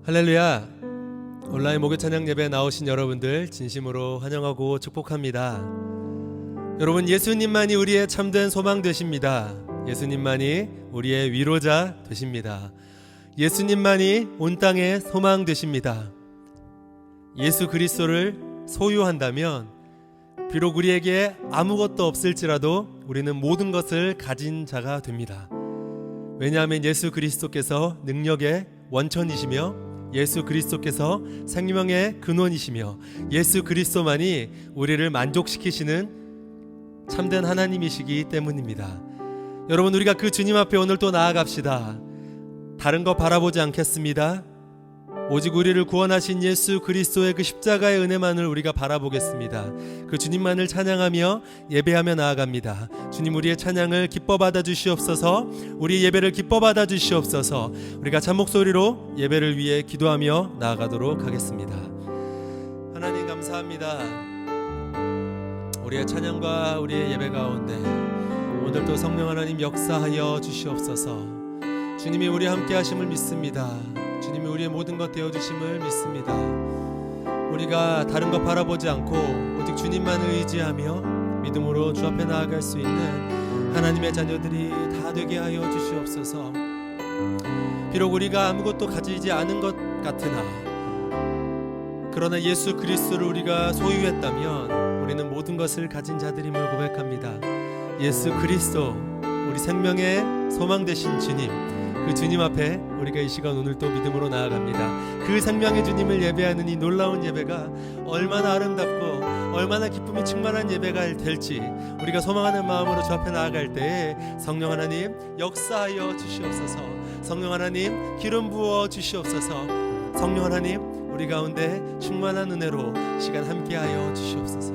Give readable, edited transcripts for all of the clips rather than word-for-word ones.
할렐루야. 온라인 목요 찬양 예배에 나오신 여러분들 진심으로 환영하고 축복합니다. 여러분, 예수님만이 우리의 참된 소망 되십니다. 예수님만이 우리의 위로자 되십니다. 예수님만이 온 땅의 소망 되십니다. 예수 그리스도를 소유한다면 비록 우리에게 아무것도 없을지라도 우리는 모든 것을 가진 자가 됩니다. 왜냐하면 예수 그리스도께서 능력의 원천이시며 예수 그리스도께서 생명의 근원이시며 예수 그리스도만이 우리를 만족시키시는 참된 하나님이시기 때문입니다. 여러분, 우리가 그 주님 앞에 오늘 또 나아갑시다. 다른 거 바라보지 않겠습니다. 오직 우리를 구원하신 예수 그리스도의 그 십자가의 은혜만을 우리가 바라보겠습니다. 그 주님만을 찬양하며 예배하며 나아갑니다. 주님, 우리의 찬양을 기뻐 받아 주시옵소서. 우리 예배를 기뻐 받아 주시옵소서. 우리가 참 목소리로 예배를 위해 기도하며 나아가도록 하겠습니다. 하나님 감사합니다. 우리의 찬양과 우리의 예배 가운데 오늘도 성령 하나님 역사하여 주시옵소서. 주님이 우리 함께 하심을 믿습니다. 주님이 우리의 모든 것 되어주심을 믿습니다. 우리가 다른 것 바라보지 않고 오직 주님만을 의지하며 믿음으로 주 앞에 나아갈 수 있는 하나님의 자녀들이 다 되게 하여 주시옵소서. 비록 우리가 아무것도 가지지 않은 것 같으나 그러나 예수 그리스도를 우리가 소유했다면 우리는 모든 것을 가진 자들임을 고백합니다. 예수 그리스도, 우리 생명의 소망 되신 주님, 그 주님 앞에 우리가 이 시간 오늘 또 믿음으로 나아갑니다. 그 생명의 주님을 예배하는 이 놀라운 예배가 얼마나 아름답고 얼마나 기쁨이 충만한 예배가 될지 우리가 소망하는 마음으로 주 앞에 나아갈 때에 성령 하나님 역사하여 주시옵소서. 성령 하나님 기름 부어 주시옵소서. 성령 하나님 우리 가운데 충만한 은혜로 시간 함께하여 주시옵소서.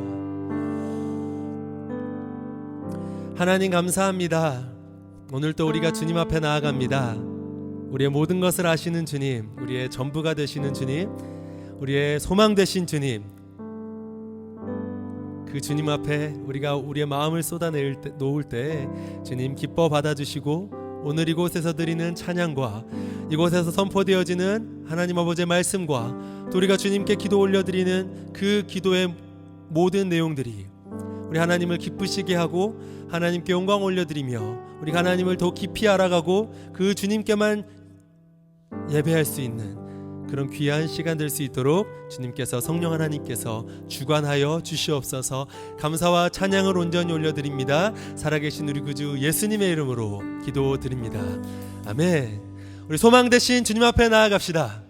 하나님 감사합니다. 오늘 또 우리가 주님 앞에 나아갑니다. 우리의 모든 것을 아시는 주님, 우리의 전부가 되시는 주님, 우리의 소망 되신 주님, 그 주님 앞에 우리가 우리의 마음을 쏟아놓을 때 주님 기뻐 받아주시고 오늘 이곳에서 드리는 찬양과 이곳에서 선포되어지는 하나님 아버지의 말씀과 또 우리가 주님께 기도 올려드리는 그 기도의 모든 내용들이 우리 하나님을 기쁘시게 하고 하나님께 영광 올려드리며 우리 하나님을 더 깊이 알아가고 그 주님께만 예배할 수 있는 그런 귀한 시간 될 수 있도록 주님께서 성령 하나님께서 주관하여 주시옵소서. 감사와 찬양을 온전히 올려드립니다. 살아계신 우리 구주 예수님의 이름으로 기도드립니다. 아멘. 우리 소망 되신 주님 앞에 나아갑시다.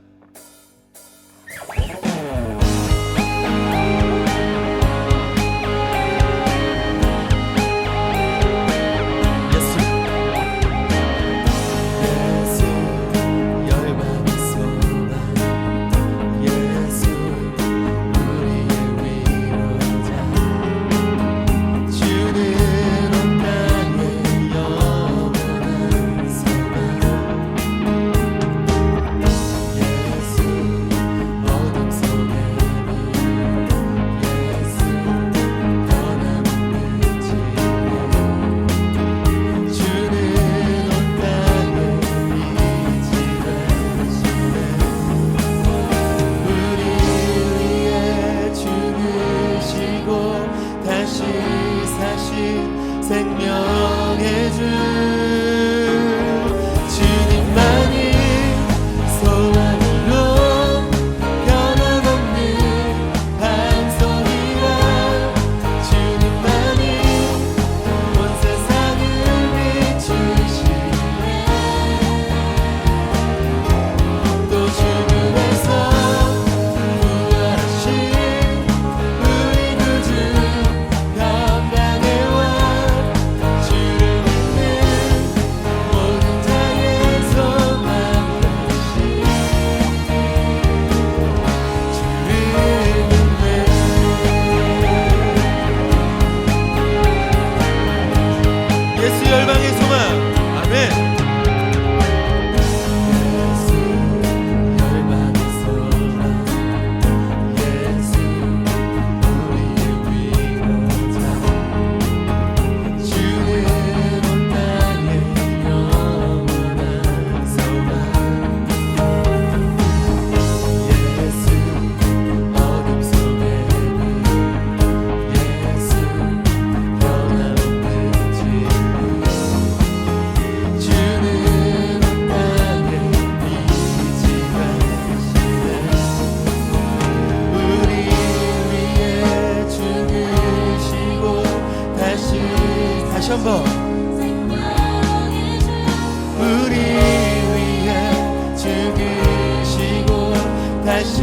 다시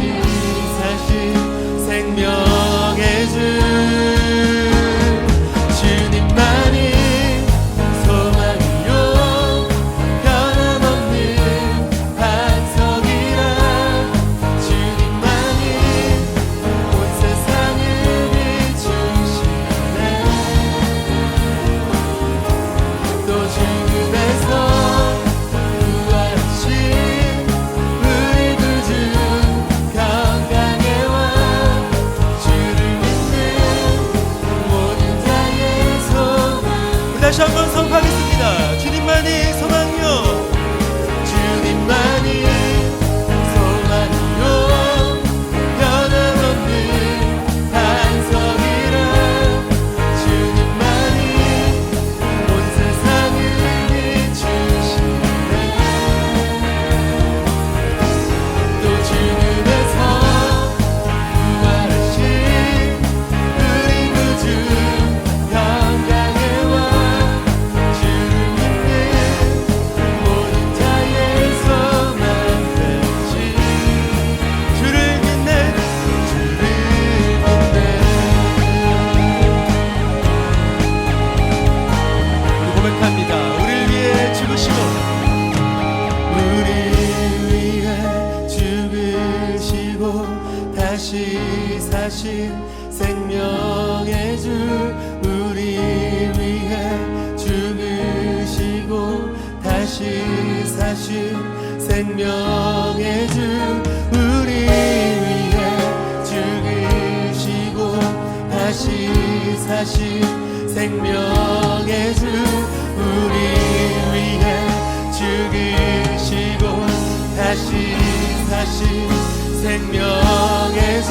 사신 생명의 주 주님만이 소망이요 변함없는 반석이라 주님만이 온 세상을 비추시네 또 죽음에서 다시 한번 선포하겠습니다. 주님만이 소망이요 주님만이 소망이요 변함없는 반석이라 주님만이 온 세상을 비추시네 또 죽음에서 부활하신 우리 구주 다시 사신 생명의 주 우리 위해 죽으시고 다시 사신 생명의 주 우리 위해 죽으시고 다시 사신 생명의 주 우리 위해 죽으시고 다시 사신 생명의 주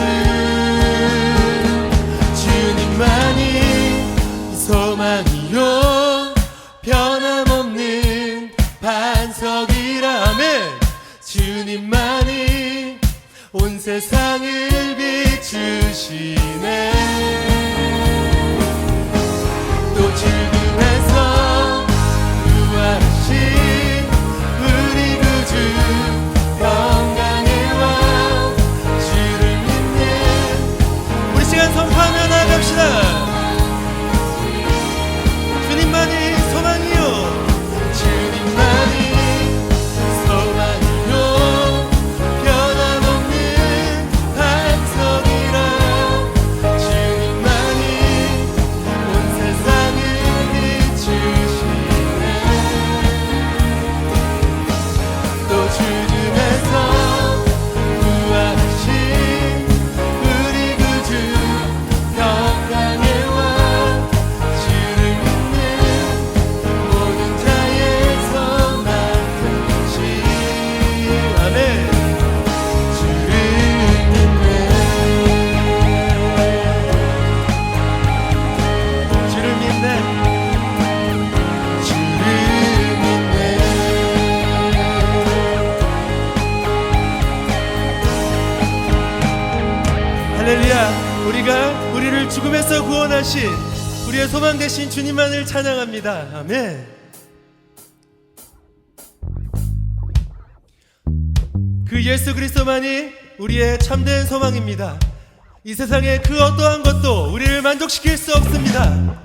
주님만이 소망이요 변함없는 반석이라 아멘 주님만이 온 세상을 비추시네 또 죽음에서 부활하신 우리 구주 선포하며 나아갑시다. 주님만이 소망이요 주님만이 소망이요 변함없는 반석이라 주님만이 온 세상을 비추시네 또 죽음에서 부활하신 할렐루야 우리가 우리를 죽음에서 구원하신 우리의 소망 되신 주님만을 찬양합니다. 아멘. 그 예수 그리스도만이 우리의 참된 소망입니다. 이 세상의 그 어떠한 것도 우리를 만족시킬 수 없습니다.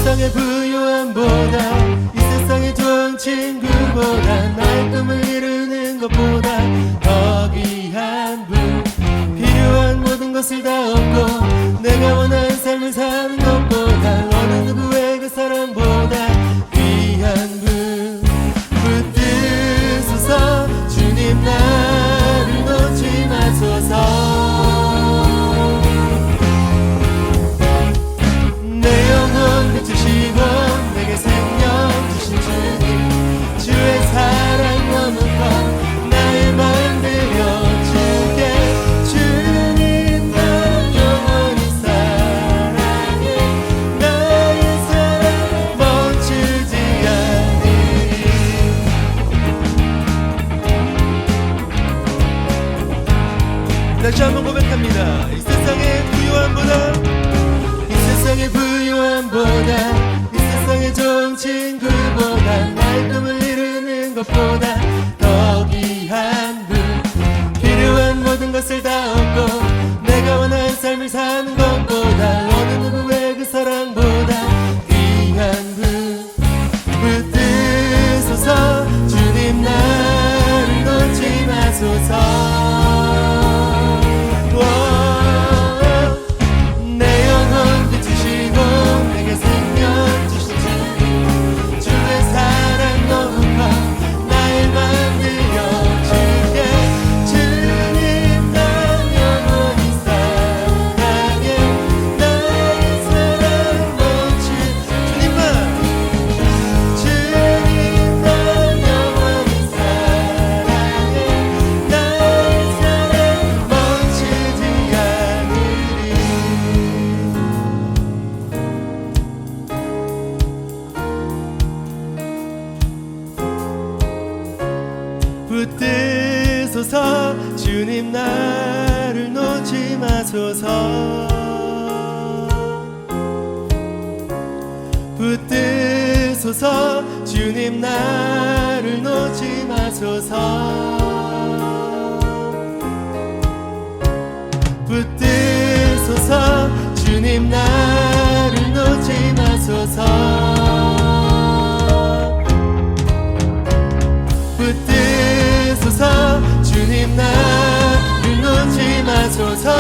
세상의 부유함보다 이 세상의 좋은 친구보다 나의 꿈을 이루는 것보다 더 귀한 분 필요한 모든 것을 다 얻고 내가 원하는 삶을 사는 것보다 어느 누구의 그 사랑보다 귀한 분 붙드소서 주님 나를 놓지 마소서 주시고 내게 생명 주신 주님 주의 사랑 너무 커 나의 마음 들려주게 주님 나 영원히 살 것보다 이 세상에 좋은 친구보다 나의 꿈을 이루는 것보다 더 귀한 분 필요한 모든 것을 다 얻고 내가 원하는 삶을 사는 것보다 어느 누구의 그 사랑보다 귀한 분 붙드소서 주님 나를 놓지 마소서 내 영혼 비추시고 내게 생명 주신 주님 주의 사랑 너무 커 나의 맘 들려주게 주님 난 영원히 사랑해 나의 사랑 넘친 주님만 주님 난 영원히 사랑해 나의 사랑 멈추지 않으리 붙드소서 주님 나를 놓지 마소서 붙드소서 주님 나를 놓지 마소서 붙드소서 주님 나를 놓지 마소서 붙드소서 주님 나를 놓지 마소서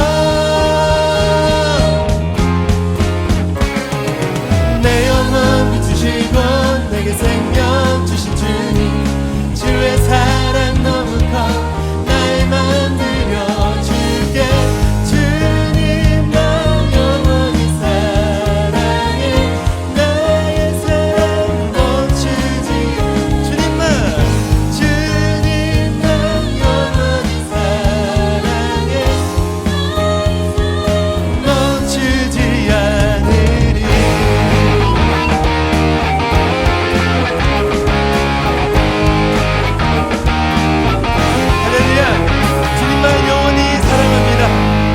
내 영혼 비추시고 내게 생명 주신 주님 주의 사랑 너무 커 나의 맘 들려주게 주님 난 영원히 사랑해 나의 사랑 멈추지 주님만 주님 난 영원히 사랑해 멈추지 않으리 할렐루야 주님만 영원히 사랑합니다.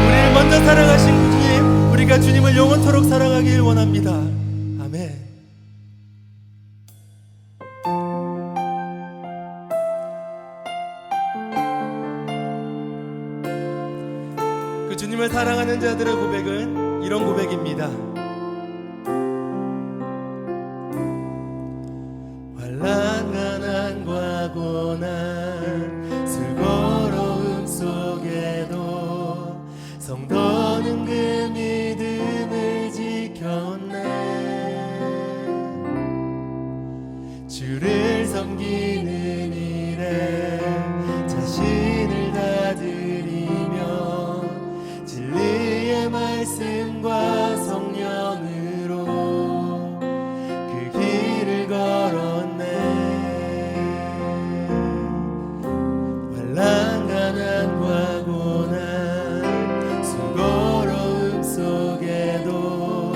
우리를 먼저 사랑하신 주님 우리가 주님을 영원토록 사랑하길 원합니다. 아멘. 그 주님을 사랑하는 자들의 고백은 이런 고백입니다. 환난 가난과 고난 수고로움 속에도 성도는 그 믿음을 지켰네 주를 섬기는 일에 자신을 다 드리며 진리의 말씀과 성령으로 그 길을 걸었네 환난 가난과 고난 수고로움 속에도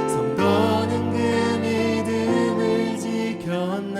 성도는 그 믿음을 지켰네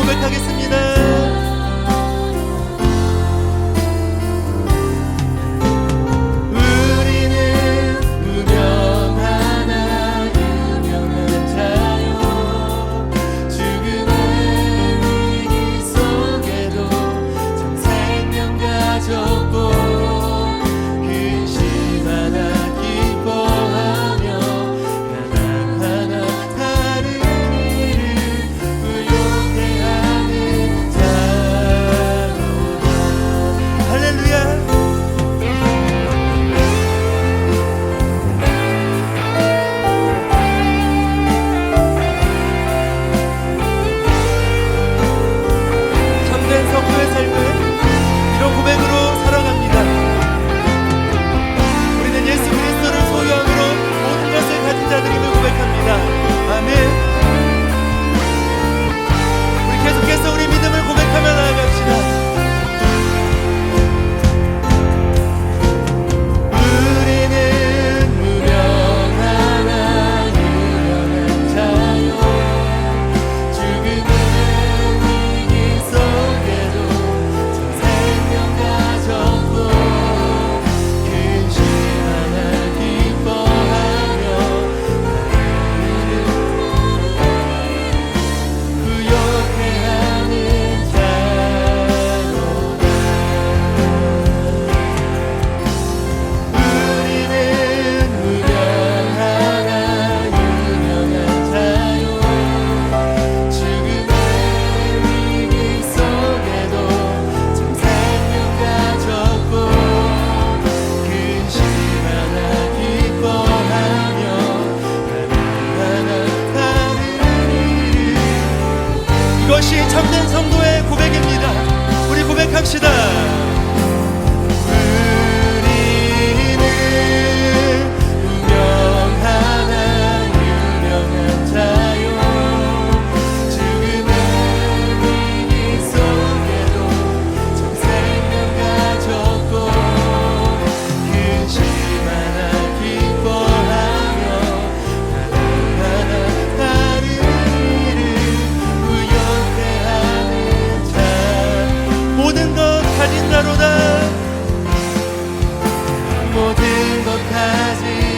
고백하겠습니다. 이것이 참된 성도의 고백입니다. 우리 고백합시다.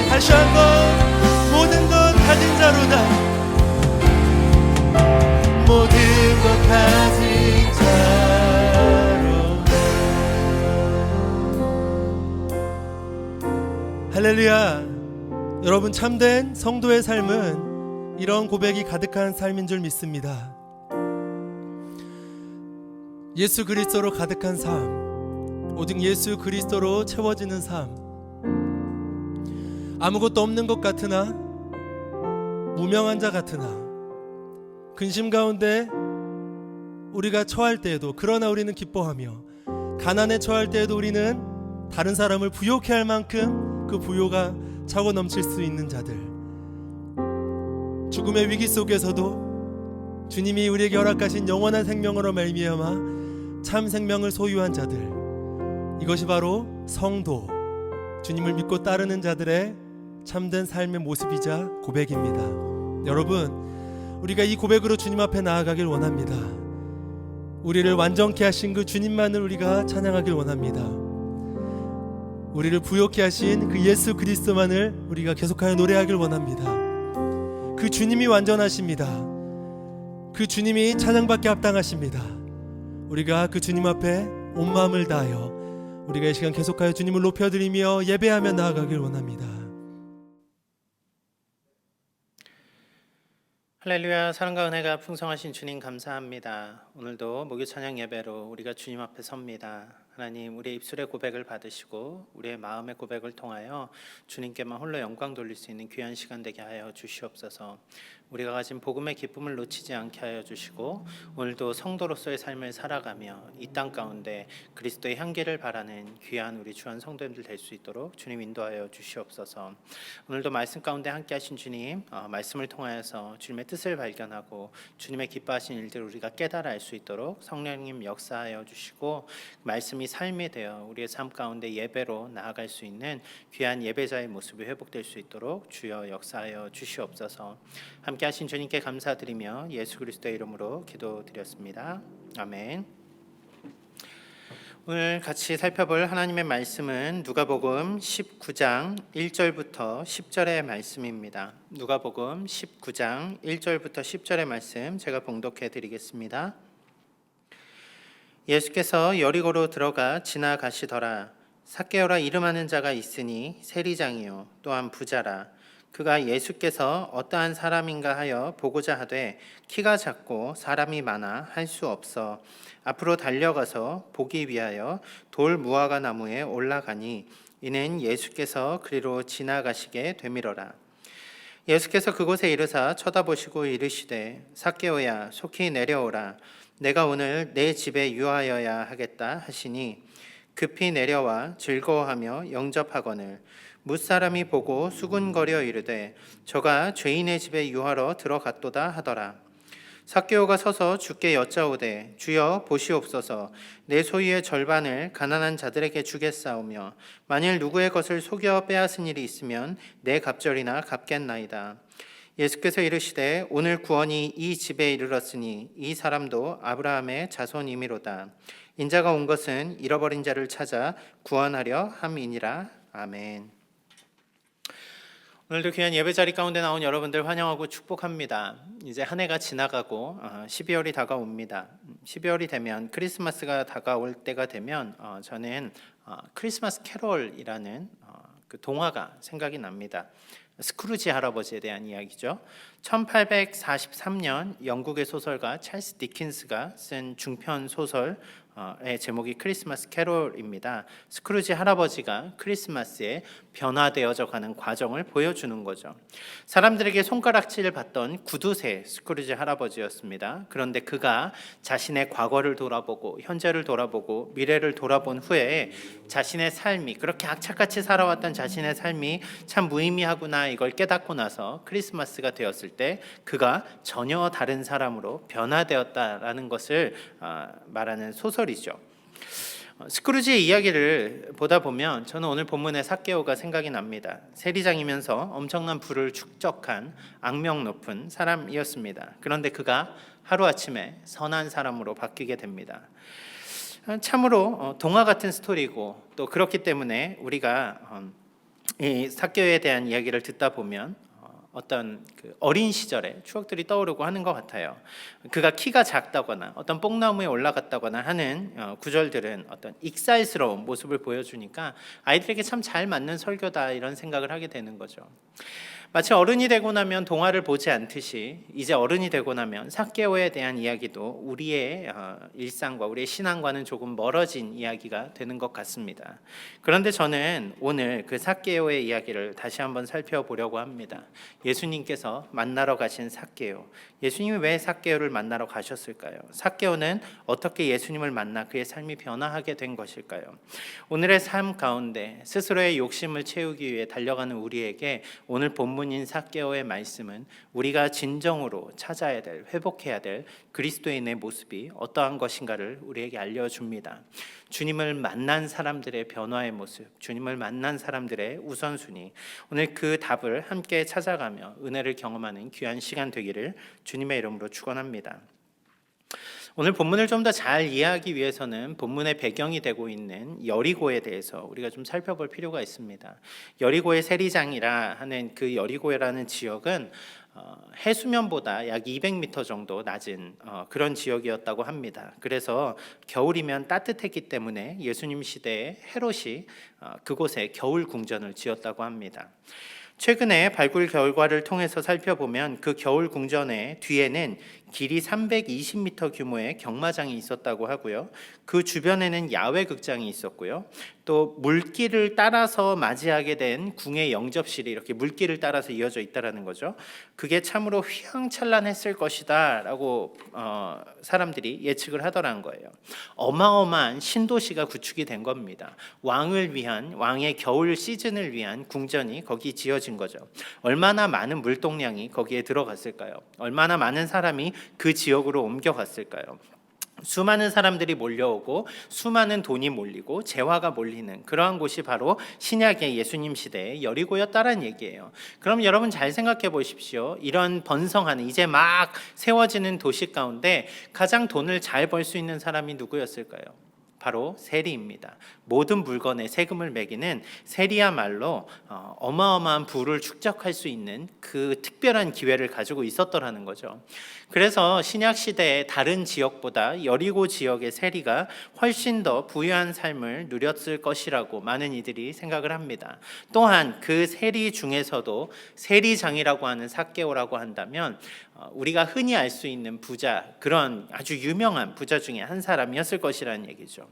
다시 한번 모든 것 가진 자로다. 모든 것 가진 자로다. 할렐루야. 여러분, 참된 성도의 삶은 이런 고백이 가득한 삶인 줄 믿습니다. 예수 그리스도로 가득한 삶, 오직 예수 그리스도로 채워지는 삶. 아무것도 없는 것 같으나, 무명한 자 같으나, 근심 가운데 우리가 처할 때에도, 그러나 우리는 기뻐하며, 가난에 처할 때에도 우리는 다른 사람을 부욕해 할 만큼 그 부요가 차고 넘칠 수 있는 자들. 죽음의 위기 속에서도 주님이 우리에게 허락하신 영원한 생명으로 말미암아 참 생명을 소유한 자들. 이것이 바로 성도, 주님을 믿고 따르는 자들의 참된 삶의 모습이자 고백입니다. 여러분, 우리가 이 고백으로 주님 앞에 나아가길 원합니다. 우리를 완전케 하신 그 주님만을 우리가 찬양하길 원합니다. 우리를 부욕케 하신 그 예수 그리스도만을 우리가 계속하여 노래하길 원합니다. 그 주님이 완전하십니다. 그 주님이 찬양받게 합당하십니다. 우리가 그 주님 앞에 온 마음을 다하여 우리가 이 시간 계속하여 주님을 높여드리며 예배하며 나아가길 원합니다. 할렐루야. 사랑과 은혜가 풍성하신 주님 감사합니다. 오늘도 목요 찬양 예배로 우리가 주님 앞에 섭니다. 하나님, 우리의 입술의 고백을 받으시고 우리의 마음의 고백을 통하여 주님께만 홀로 영광 돌릴 수 있는 귀한 시간 되게 하여 주시옵소서. 우리가 가진 복음의 기쁨을 놓치지 않게 하여 주시고, 오늘도 성도로서의 삶을 살아가며 이 땅 가운데 그리스도의 향기를 바라는 귀한 우리 주한 성도님들 될 수 있도록 주님 인도하여 주시옵소서. 오늘도 말씀 가운데 함께 하신 주님, 말씀을 통하여서 주님의 뜻을 발견하고 주님의 기뻐하신 일들을 우리가 깨달아 알 수 있도록 성령님 역사하여 주시고, 말씀이 말씀이 삶이 되어 우리의 삶 가운데 예배로 나아갈 수 있는 귀한 예배자의 모습이 회복될 수 있도록 주여 역사하여 주시옵소서. 함께 하신 주님께 감사드리며 예수 그리스도의 이름으로 기도드렸습니다. 아멘. 오늘 같이 살펴볼 하나님의 말씀은 누가복음 19장 1절부터 10절의 말씀입니다. 누가복음 19장 1절부터 10절의 말씀 제가 봉독해 드리겠습니다. 예수께서 여리고로 들어가 지나가시더라. 삭개오라 이름하는 자가 있으니 세리장이요 또한 부자라. 그가 예수께서 어떠한 사람인가 하여 보고자 하되 키가 작고 사람이 많아 할 수 없어 앞으로 달려가서 보기 위하여 돌 무화과 나무에 올라가니 이는 예수께서 그리로 지나가시게 되밀어라. 예수께서 그곳에 이르사 쳐다보시고 이르시되 삭개오야 속히 내려오라. 내가 오늘 내 집에 유하여야 하겠다 하시니 급히 내려와 즐거워하며 영접하거늘 뭇사람이 보고 수군거려 이르되 저가 죄인의 집에 유하러 들어갔도다 하더라. 삭개오가 서서 주께 여짜오되 주여 보시옵소서 내 소유의 절반을 가난한 자들에게 주겠사오며 만일 누구의 것을 속여 빼앗은 일이 있으면 내 갑절이나 갚겠나이다. 예수께서 이르시되 오늘 구원이 이 집에 이르렀으니 이 사람도 아브라함의 자손이미로다. 인자가 온 것은 잃어버린 자를 찾아 구원하려 함이니라. 아멘. 오늘도 귀한 예배자리 가운데 나온 여러분들 환영하고 축복합니다. 이제 한 해가 지나가고 12월이 다가옵니다. 12월이 되면 크리스마스가 다가올 때가 되면 저는 크리스마스 캐롤이라는 그 동화가 생각이 납니다. 스크루지 할아버지에 대한 이야기죠. 1843년 영국의 소설가 찰스 디킨스가 쓴 중편 소설의 제목이 크리스마스 캐롤입니다. 스크루지 할아버지가 크리스마스에 변화되어져 가는 과정을 보여주는 거죠. 사람들에게 손가락질을 받던 구두쇠 스크루지 할아버지였습니다. 그런데 그가 자신의 과거를 돌아보고 현재를 돌아보고 미래를 돌아본 후에 자신의 삶이 그렇게 악착같이 살아왔던 자신의 삶이 참 무의미하구나 이걸 깨닫고 나서 크리스마스가 되었을 때 그가 전혀 다른 사람으로 변화되었다라는 것을 말하는 소설이죠. 스크루지의 이야기를 보다 보면 저는 오늘 본문의 삭개오가 생각이 납니다. 세리장이면서 엄청난 부를 축적한 악명 높은 사람이었습니다. 그런데 그가 하루아침에 선한 사람으로 바뀌게 됩니다. 참으로 동화 같은 스토리고 또 그렇기 때문에 우리가 이 삭개오에 대한 이야기를 듣다 보면 어떤 그 어린 시절의 추억들이 떠오르고 하는 것 같아요. 그가 키가 작다거나 어떤 뽕나무에 올라갔다거나 하는 구절들은 어떤 익살스러운 모습을 보여주니까 아이들에게 참 잘 맞는 설교다 이런 생각을 하게 되는 거죠. 마치 어른이 되고 나면 동화를 보지 않듯이 이제 어른이 되고 나면 삭개오에 대한 이야기도 우리의 일상과 우리의 신앙과는 조금 멀어진 이야기가 되는 것 같습니다. 그런데 저는 오늘 그 삭개오의 이야기를 다시 한번 살펴보려고 합니다. 예수님께서 만나러 가신 삭개오. 예수님이 왜 삭개오를 만나러 가셨을까요? 삭개오는 어떻게 예수님을 만나 그의 삶이 변화하게 된 것일까요? 오늘의 삶 가운데 스스로의 욕심을 채우기 위해 달려가는 우리에게 오늘 본문인 삭개오의 말씀은 우리가 진정으로 찾아야 될, 회복해야 될 그리스도인의 모습이 어떠한 것인가를 우리에게 알려줍니다. 주님을 만난 사람들의 변화의 모습, 주님을 만난 사람들의 우선순위, 오늘 그 답을 함께 찾아가며 은혜를 경험하는 귀한 시간 되기를 주님의 이름으로 축원합니다. 오늘 본문을 좀 더 잘 이해하기 위해서는 본문의 배경이 되고 있는 여리고에 대해서 우리가 좀 살펴볼 필요가 있습니다. 여리고의 세리장이라 하는 그 여리고라는 지역은 해수면보다 약 200m 정도 낮은 그런 지역이었다고 합니다. 그래서 겨울이면 따뜻했기 때문에 예수님 시대에 헤롯이 그곳에 겨울 궁전을 지었다고 합니다. 최근에 발굴 결과를 통해서 살펴보면 그 겨울 궁전의 뒤에는 길이 320m 규모의 경마장이 있었다고 하고요. 그 주변에는 야외 극장이 있었고요. 또 물길을 따라서 맞이하게 된 궁의 영접실이 이렇게 물길을 따라서 이어져 있다라는 거죠. 그게 참으로 휘황찬란했을 것이다라고 사람들이 예측을 하더라는 거예요. 어마어마한 신도시가 구축이 된 겁니다. 왕을 위한, 왕의 겨울 시즌을 위한 궁전이 거기 지어진 거죠. 얼마나 많은 물동량이 거기에 들어갔을까요? 얼마나 많은 사람이 그 지역으로 옮겨갔을까요? 수많은 사람들이 몰려오고 수많은 돈이 몰리고 재화가 몰리는 그러한 곳이 바로 신약의 예수님 시대의 여리고였다라는 얘기예요. 그럼 여러분 잘 생각해 보십시오. 이런 번성하는 이제 막 세워지는 도시 가운데 가장 돈을 잘 벌 수 있는 사람이 누구였을까요? 바로 세리입니다. 모든 물건에 세금을 매기는 세리야말로 어마어마한 부를 축적할 수 있는 그 특별한 기회를 가지고 있었더라는 거죠. 그래서 신약 시대의 다른 지역보다 여리고 지역의 세리가 훨씬 더 부유한 삶을 누렸을 것이라고 많은 이들이 생각을 합니다. 또한 그 세리 중에서도 세리장이라고 하는 삭개오라고 한다면 우리가 흔히 알 수 있는 부자, 그런 아주 유명한 부자 중에 한 사람이었을 것이라는 얘기죠.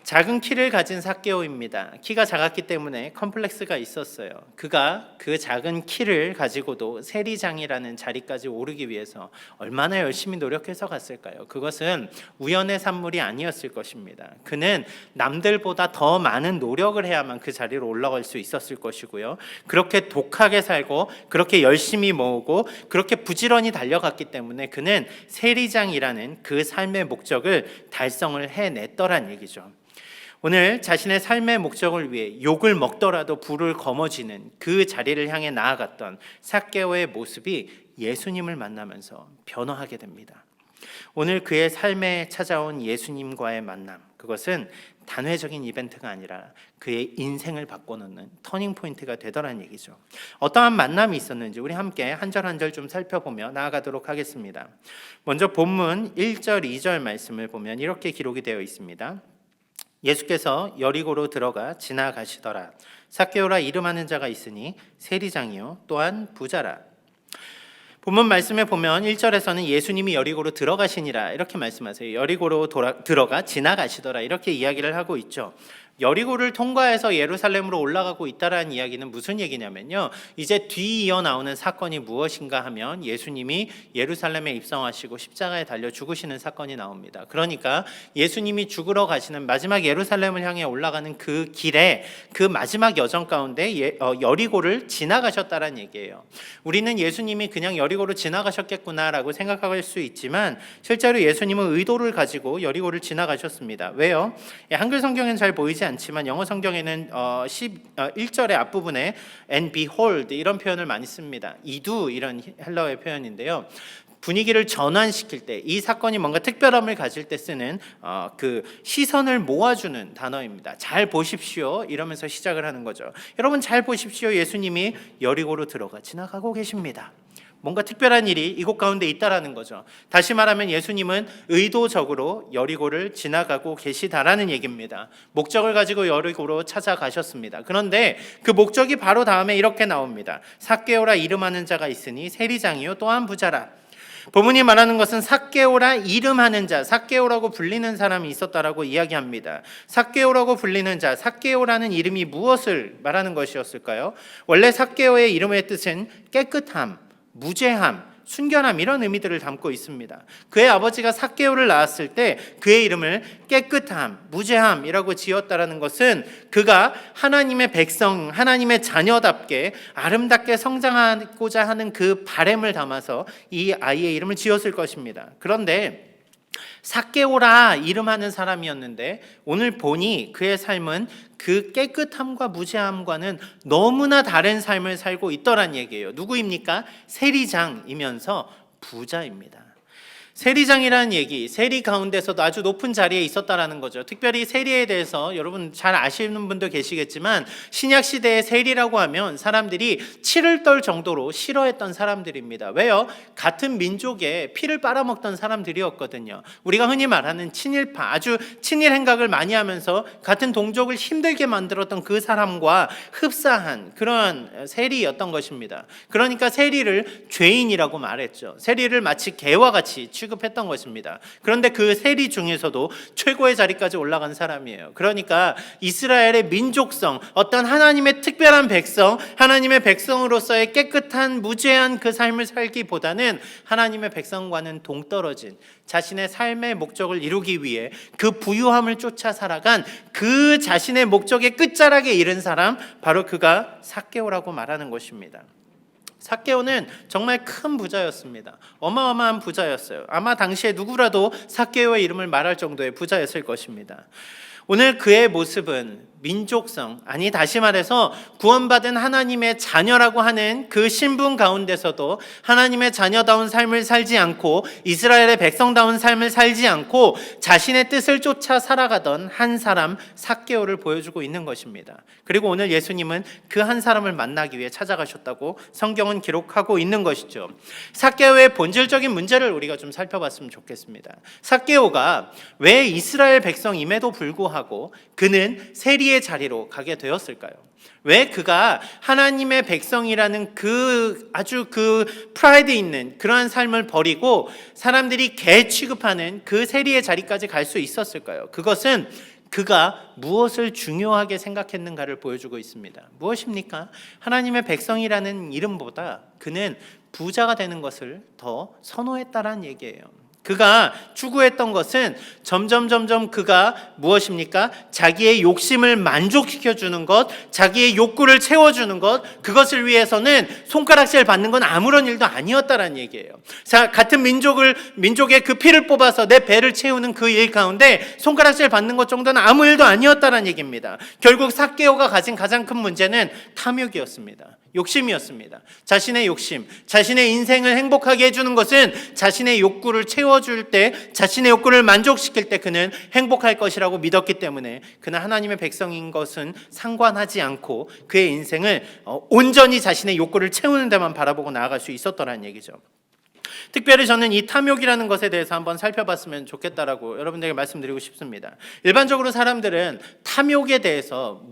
작은 키를 가진 삭개오입니다. 키가 작았기 때문에 컴플렉스가 있었어요. 그가 그 작은 키를 가지고도 세리장이라는 자리까지 오르기 위해서 얼마나 열심히 노력해서 갔을까요? 그것은 우연의 산물이 아니었을 것입니다. 그는 남들보다 더 많은 노력을 해야만 그 자리로 올라갈 수 있었을 것이고요. 그렇게 독하게 살고 그렇게 열심히 모으고 그렇게 부지런히 달려갔기 때문에 그는 세리장이라는 그 삶의 목적을 달성을 해냈더란 얘기죠. 오늘 자신의 삶의 목적을 위해 욕을 먹더라도 불을 거머쥐는 그 자리를 향해 나아갔던 삭개오의 모습이 예수님을 만나면서 변화하게 됩니다. 오늘 그의 삶에 찾아온 예수님과의 만남, 그것은 단회적인 이벤트가 아니라 그의 인생을 바꿔놓는 터닝 포인트가 되더라는 얘기죠. 어떠한 만남이 있었는지 우리 함께 한 절 한 절 좀 살펴보며 나아가도록 하겠습니다. 먼저 본문 1절 2절 말씀을 보면 이렇게 기록이 되어 있습니다. 예수께서 여리고로 들어가 지나가시더라. 삭개오라 이름하는 자가 있으니 세리장이요 또한 부자라. 본문 말씀에 보면 1절에서는 예수님이 여리고로 들어가시니라 이렇게 말씀하세요. 여리고로 들어가 지나가시더라 이렇게 이야기를 하고 있죠. 여리고를 통과해서 예루살렘으로 올라가고 있다라는 이야기는 무슨 얘기냐면요, 이제 뒤이어 나오는 사건이 무엇인가 하면 예수님이 예루살렘에 입성하시고 십자가에 달려 죽으시는 사건이 나옵니다. 그러니까 예수님이 죽으러 가시는 마지막 예루살렘을 향해 올라가는 그 길에 그 마지막 여정 가운데 여리고를 지나가셨다라는 얘기예요. 우리는 예수님이 그냥 여리고로 지나가셨겠구나라고 생각할 수 있지만 실제로 예수님은 의도를 가지고 여리고를 지나가셨습니다. 왜요? 한글 성경에는 잘 보이지 않지만 영어 성경에는 1절의 앞부분에 and behold 이런 표현을 많이 씁니다. 이두 이런 헬라어의 표현인데요. 분위기를 전환시킬 때, 이 사건이 뭔가 특별함을 가질 때 쓰는 그 시선을 모아주는 단어입니다. 잘 보십시오 이러면서 시작을 하는 거죠. 여러분 잘 보십시오. 예수님이 여리고로 들어가 지나가고 계십니다. 뭔가 특별한 일이 이곳 가운데 있다라는 거죠. 다시 말하면 예수님은 의도적으로 여리고를 지나가고 계시다라는 얘기입니다. 목적을 가지고 여리고로 찾아가셨습니다. 그런데 그 목적이 바로 다음에 이렇게 나옵니다. 삭개오라 이름하는 자가 있으니 세리장이요 또한 부자라. 본문이 말하는 것은 삭개오라 이름하는 자, 삭개오라고 불리는 사람이 있었다라고 이야기합니다. 삭개오라고 불리는 자, 삭개오라는 이름이 무엇을 말하는 것이었을까요? 원래 삭개오의 이름의 뜻은 깨끗함, 무죄함, 순결함 이런 의미들을 담고 있습니다. 그의 아버지가 삭개오를 낳았을 때 그의 이름을 깨끗함, 무죄함이라고 지었다라는 것은 그가 하나님의 백성, 하나님의 자녀답게 아름답게 성장하고자 하는 그 바램을 담아서 이 아이의 이름을 지었을 것입니다. 그런데 삭개오라 이름하는 사람이었는데 오늘 보니 그의 삶은 그 깨끗함과 무죄함과는 너무나 다른 삶을 살고 있더란 얘기예요. 누구입니까? 세리장이면서 부자입니다. 세리장이라는 얘기, 세리 가운데서도 아주 높은 자리에 있었다라는 거죠. 특별히 세리에 대해서 여러분 잘 아시는 분도 계시겠지만 신약 시대의 세리라고 하면 사람들이 치를 떨 정도로 싫어했던 사람들입니다. 왜요? 같은 민족에 피를 빨아먹던 사람들이었거든요. 우리가 흔히 말하는 친일파, 아주 친일 행각을 많이 하면서 같은 동족을 힘들게 만들었던 그 사람과 흡사한 그런 세리였던 것입니다. 그러니까 세리를 죄인이라고 말했죠. 세리를 마치 개와 같이 취급했던 것입니다. 그런데 그 세리 중에서도 최고의 자리까지 올라간 사람이에요. 그러니까 이스라엘의 민족성, 어떤 하나님의 특별한 백성, 하나님의 백성으로서의 깨끗한 무죄한 그 삶을 살기보다는 하나님의 백성과는 동떨어진 자신의 삶의 목적을 이루기 위해 그 부유함을 쫓아 살아간 그 자신의 목적의 끝자락에 이른 사람, 바로 그가 삭개오라고 말하는 것입니다. 삭개오는 정말 큰 부자였습니다. 어마어마한 부자였어요. 아마 당시에 누구라도 삭개오의 이름을 말할 정도의 부자였을 것입니다. 오늘 그의 모습은 민족성, 아니 다시 말해서 구원받은 하나님의 자녀라고 하는 그 신분 가운데서도 하나님의 자녀다운 삶을 살지 않고 이스라엘의 백성다운 삶을 살지 않고 자신의 뜻을 쫓아 살아가던 한 사람 삭개오를 보여주고 있는 것입니다. 그리고 오늘 예수님은 그 한 사람을 만나기 위해 찾아가셨다고 성경은 기록하고 있는 것이죠. 삭개오의 본질적인 문제를 우리가 좀 살펴봤으면 좋겠습니다. 삭개오가 왜 이스라엘 백성임에도 불구하고 그는 세리의 자리로 가게 되었을까요? 왜 그가 하나님의 백성이라는 아주 프라이드 있는 그러한 삶을 버리고 사람들이 개 취급하는 그 세리의 자리까지 갈 수 있었을까요? 그것은 그가 무엇을 중요하게 생각했는가를 보여주고 있습니다. 무엇입니까? 하나님의 백성이라는 이름보다 그는 부자가 되는 것을 더 선호했다라는 얘기예요. 그가 추구했던 것은 점점 그가 무엇입니까? 자기의 욕심을 만족시켜주는 것, 자기의 욕구를 채워주는 것, 그것을 위해서는 손가락질 받는 건 아무런 일도 아니었다라는 얘기예요. 자, 같은 민족의 그 피를 뽑아서 내 배를 채우는 그 일 가운데 손가락질 받는 것 정도는 아무 일도 아니었다라는 얘기입니다. 결국 삭개오가 가진 가장 큰 문제는 탐욕이었습니다. 욕심이었습니다. 자신의 욕심, 자신의 인생을 행복하게 해주는 것은 자신의 욕구를 채워줄 때, 자신의 욕구를 만족시킬 때 그는 행복할 것이라고 믿었기 때문에 그는 하나님의 백성인 것은 상관하지 않고 그의 인생을 온전히 자신의 욕구를 채우는 데만 바라보고 나아갈 수 있었더라는 얘기죠. 특별히 저는 이 탐욕이라는 것에 대해서 한번 살펴봤으면 좋겠다라고 여러분들에게 말씀드리고 싶습니다. 일반적으로 사람들은 탐욕에 대해서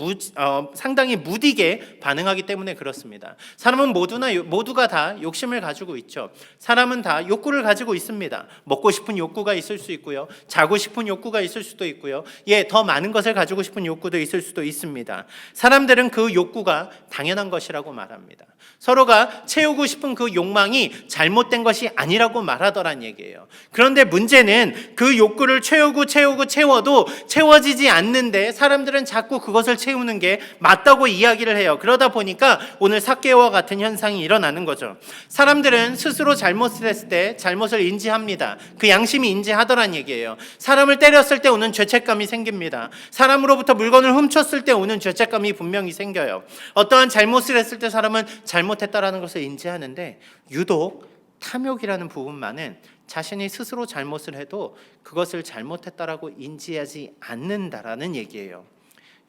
상당히 무디게 반응하기 때문에 그렇습니다. 사람은 모두가 다 욕심을 가지고 있죠. 사람은 다 욕구를 가지고 있습니다. 먹고 싶은 욕구가 있을 수 있고요. 자고 싶은 욕구가 있을 수도 있고요. 더 많은 것을 가지고 싶은 욕구도 있을 수도 있습니다. 사람들은 그 욕구가 당연한 것이라고 말합니다. 서로가 채우고 싶은 그 욕망이 잘못된 것이 아니라고 말하더란 얘기예요. 그런데 문제는 그 욕구를 채워도 채워지지 않는데 사람들은 자꾸 그것을 채우는 게 맞다고 이야기를 해요. 그러다 보니까 오늘 삭개오와 같은 현상이 일어나는 거죠. 사람들은 스스로 잘못을 했을 때 잘못을 인지합니다. 그 양심이 인지하더란 얘기예요. 사람을 때렸을 때 오는 죄책감이 생깁니다. 사람으로부터 물건을 훔쳤을 때 오는 죄책감이 분명히 생겨요. 어떠한 잘못을 했을 때 사람은 잘못했다라는 것을 인지하는데 유독 탐욕이라는 부분만은 자신이 스스로 잘못을 해도 그것을 잘못했다라고 인지하지 않는다라는 얘기예요.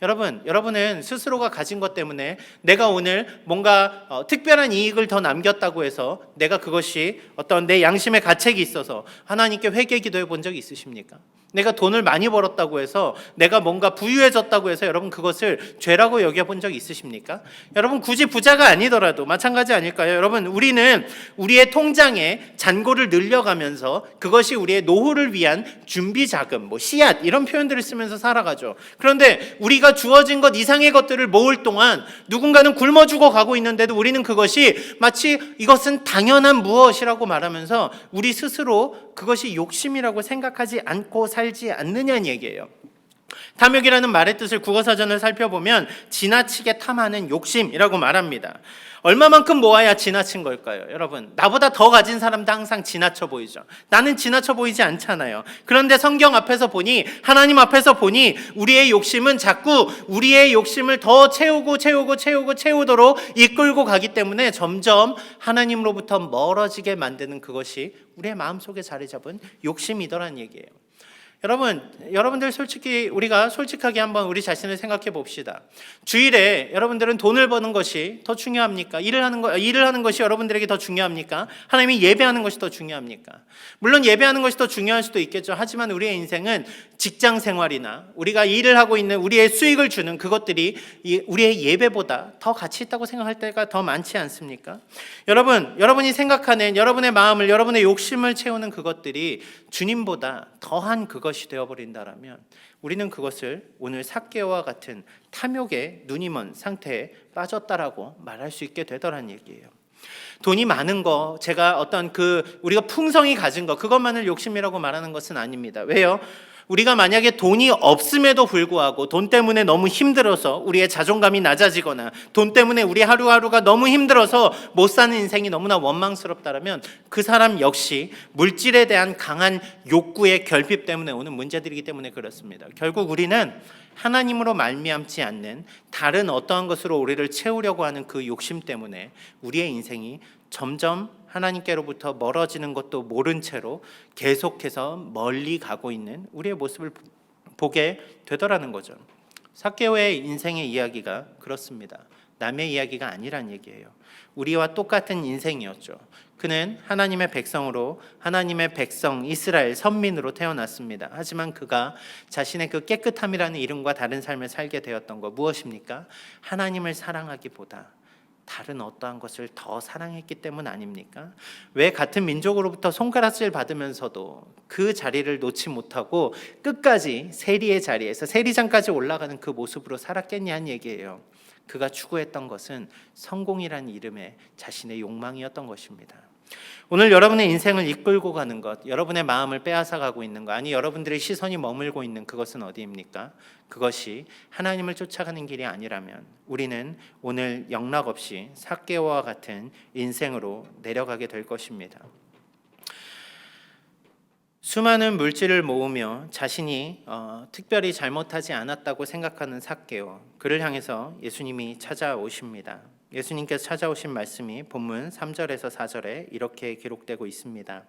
여러분은 스스로가 가진 것 때문에 내가 오늘 뭔가 특별한 이익을 더 남겼다고 해서 내가 그것이 어떤 내 양심의 가책이 있어서 하나님께 회개 기도해 본 적이 있으십니까? 내가 돈을 많이 벌었다고 해서 내가 뭔가 부유해졌다고 해서 여러분 그것을 죄라고 여겨본 적이 있으십니까? 여러분 굳이 부자가 아니더라도 마찬가지 아닐까요? 여러분 우리는 우리의 통장에 잔고를 늘려가면서 그것이 우리의 노후를 위한 준비 자금, 씨앗 이런 표현들을 쓰면서 살아가죠. 그런데 우리가 주어진 것 이상의 것들을 모을 동안 누군가는 굶어 죽어 가고 있는데도 우리는 그것이 마치 이것은 당연한 무엇이라고 말하면서 우리 스스로 그것이 욕심이라고 생각하지 않고 살지 않느냐는 얘기예요. 탐욕이라는 말의 뜻을 국어사전을 살펴보면 지나치게 탐하는 욕심이라고 말합니다. 얼마만큼 모아야 지나친 걸까요? 여러분, 나보다 더 가진 사람도 항상 지나쳐 보이죠. 나는 지나쳐 보이지 않잖아요. 그런데 성경 앞에서 보니, 하나님 앞에서 보니 우리의 욕심은 자꾸 우리의 욕심을 더 채우도록 이끌고 가기 때문에 점점 하나님으로부터 멀어지게 만드는 그것이 우리의 마음속에 자리 잡은 욕심이더란 얘기예요. 여러분들 우리가 솔직하게 한번 우리 자신을 생각해 봅시다. 주일에 여러분들은 돈을 버는 것이 더 중요합니까? 일을 하는 것이 여러분들에게 더 중요합니까? 하나님이 예배하는 것이 더 중요합니까? 물론 예배하는 것이 더 중요할 수도 있겠죠. 하지만 우리의 인생은 직장 생활이나 우리가 일을 하고 있는 우리의 수익을 주는 그것들이 우리의 예배보다 더 가치 있다고 생각할 때가 더 많지 않습니까? 여러분이 생각하는 여러분의 마음을, 여러분의 욕심을 채우는 그것들이 주님보다 더한 그것이 되어버린다라면 우리는 그것을 오늘 삭개오와 같은 탐욕에 눈이 먼 상태에 빠졌다라고 말할 수 있게 되더란 얘기예요. 돈이 많은 거, 제가 우리가 풍성히 가진 거, 그것만을 욕심이라고 말하는 것은 아닙니다. 왜요? 우리가 만약에 돈이 없음에도 불구하고 돈 때문에 너무 힘들어서 우리의 자존감이 낮아지거나 돈 때문에 우리 하루하루가 너무 힘들어서 못 사는 인생이 너무나 원망스럽다면 그 사람 역시 물질에 대한 강한 욕구의 결핍 때문에 오는 문제들이기 때문에 그렇습니다. 결국 우리는 하나님으로 말미암지 않는 다른 어떠한 것으로 우리를 채우려고 하는 그 욕심 때문에 우리의 인생이 점점 하나님께로부터 멀어지는 것도 모른 채로 계속해서 멀리 가고 있는 우리의 모습을 보게 되더라는 거죠. 삭개오의 인생의 이야기가 그렇습니다. 남의 이야기가 아니란 얘기예요. 우리와 똑같은 인생이었죠. 그는 하나님의 백성으로 하나님의 백성 이스라엘 선민으로 태어났습니다. 하지만 그가 자신의 그 깨끗함이라는 이름과 다른 삶을 살게 되었던 것 무엇입니까? 하나님을 사랑하기보다 다른 어떠한 것을 더 사랑했기 때문 아닙니까? 왜 같은 민족으로부터 손가락질 받으면서도 그 자리를 놓지 못하고 끝까지 세리의 자리에서 세리장까지 올라가는 그 모습으로 살았겠냐는 얘기예요. 그가 추구했던 것은 성공이라는 이름의 자신의 욕망이었던 것입니다. 오늘 여러분의 인생을 이끌고 가는 것, 여러분의 마음을 빼앗아가고 있는 것, 아니 여러분들의 시선이 머물고 있는 그것은 어디입니까? 그것이 하나님을 쫓아가는 길이 아니라면 우리는 오늘 영락없이 삭개오와 같은 인생으로 내려가게 될 것입니다. 수많은 물질을 모으며 자신이 특별히 잘못하지 않았다고 생각하는 삭개오, 그를 향해서 예수님이 찾아오십니다. 예수님께서 찾아오신 말씀이 본문 3절에서 4절에 이렇게 기록되고 있습니다.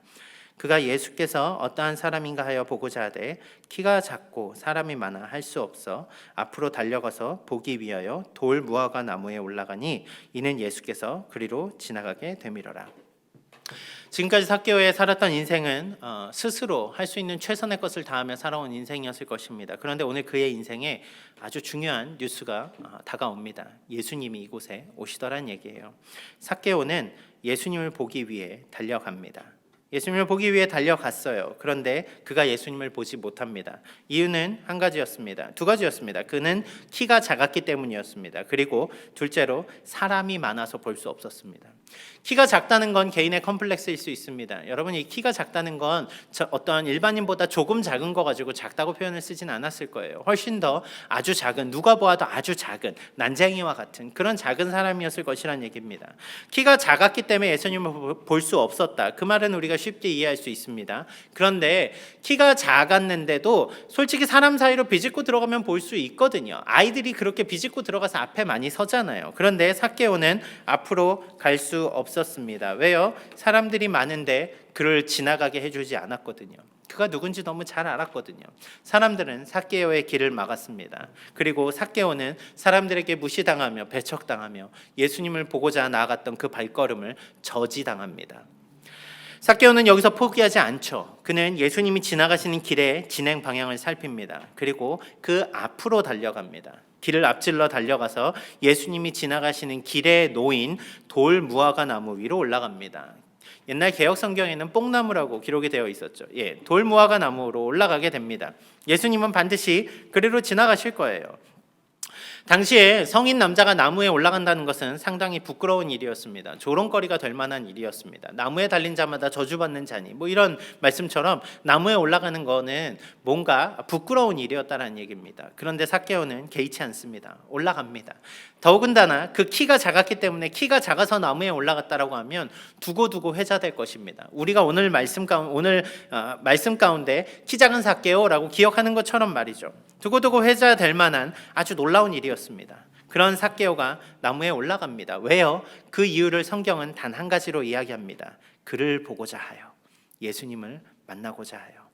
그가 예수께서 어떠한 사람인가 하여 보고자 하되 키가 작고 사람이 많아 할 수 없어 앞으로 달려가서 보기 위하여 돌 무화과 나무에 올라가니 이는 예수께서 그리로 지나가게 되밀어라. 지금까지 삭개오에 살았던 인생은 스스로 할 수 있는 최선의 것을 다하며 살아온 인생이었을 것입니다. 그런데 오늘 그의 인생에 아주 중요한 뉴스가 다가옵니다. 예수님이 이곳에 오시더란 얘기예요. 삭개오는 예수님을 보기 위해 달려갑니다. 예수님을 보기 위해 달려갔어요. 그런데 그가 예수님을 보지 못합니다. 이유는 한 가지였습니다. 두 가지였습니다. 그는 키가 작았기 때문이었습니다. 그리고 둘째로 사람이 많아서 볼 수 없었습니다. 키가 작다는 건 개인의 컴플렉스일 수 있습니다. 여러분이 키가 작다는 건 어떠한 일반인보다 조금 작은 거 가지고 작다고 표현을 쓰진 않았을 거예요. 훨씬 더 아주 작은, 누가 보아도 아주 작은 난쟁이와 같은 그런 작은 사람이었을 것이라는 얘기입니다. 키가 작았기 때문에 예수님을 볼 수 없었다. 그 말은 우리가 쉽게 이해할 수 있습니다. 그런데 키가 작았는데도 솔직히 사람 사이로 비집고 들어가면 볼 수 있거든요. 아이들이 그렇게 비집고 들어가서 앞에 많이 서잖아요. 그런데 삭개오는 앞으로 갈 수 없었습니다. 왜요? 사람들이 많은데 그를 지나가게 해주지 않았거든요. 그가 누군지 너무 잘 알았거든요. 사람들은 삭개오의 길을 막았습니다. 그리고 삭개오는 사람들에게 무시당하며 배척당하며 예수님을 보고자 나아갔던 그 발걸음을 저지당합니다. 삭개오는 여기서 포기하지 않죠. 그는 예수님이 지나가시는 길의 진행 방향을 살핍니다. 그리고 그 앞으로 달려갑니다. 길을 앞질러 달려가서 예수님이 지나가시는 길에 놓인 돌 무화과 나무 위로 올라갑니다. 옛날 개역 성경에는 뽕나무라고 기록이 되어 있었죠. 돌 무화과 나무로 올라가게 됩니다. 예수님은 반드시 그리로 지나가실 거예요. 당시에 성인 남자가 나무에 올라간다는 것은 상당히 부끄러운 일이었습니다. 조롱거리가 될 만한 일이었습니다. 나무에 달린 자마다 저주받는 자니 뭐 이런 말씀처럼 나무에 올라가는 거는 뭔가 부끄러운 일이었다는 얘기입니다. 그런데 삭개오는 개의치 않습니다. 올라갑니다. 더군다나 그 키가 작았기 때문에 키가 작아서 나무에 올라갔다라고 하면 두고두고 회자될 것입니다. 우리가 오늘 말씀 가운데 키 작은 삭개오라고 기억하는 것처럼 말이죠. 두고두고 회자될 만한 아주 놀라운 일이었습니다. 그런 삭개오가 나무에 올라갑니다. 왜요? 그 이유를 성경은 단 한 가지로 이야기합니다. 그를 보고자 하여, 예수님을 만나고자 하여.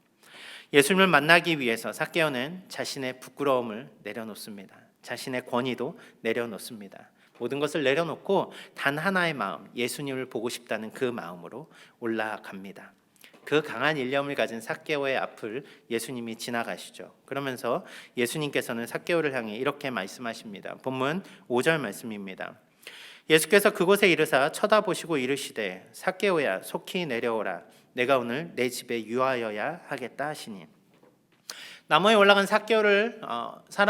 예수님을 만나기 위해서 삭개오는 자신의 부끄러움을 내려놓습니다. 자신의 권위도 내려놓습니다. 모든 것을 내려놓고 단 하나의 마음, 예수님을 보고 싶다는 그 마음으로 올라갑니다. 그 강한 일념을 가진 삭개오의 앞을 예수님이 지나가시죠. 그러면서 예수님께서는 삭개오를 향해 이렇게 말씀하십니다. 본문 5절 말씀입니다. 예수께서 그곳에 이르사 쳐다보시고 이르시되 삭개오야 속히 내려오라. 내가 오늘 내 집에 유하여야 하겠다 하시니. 나무에 올라간 삭개오를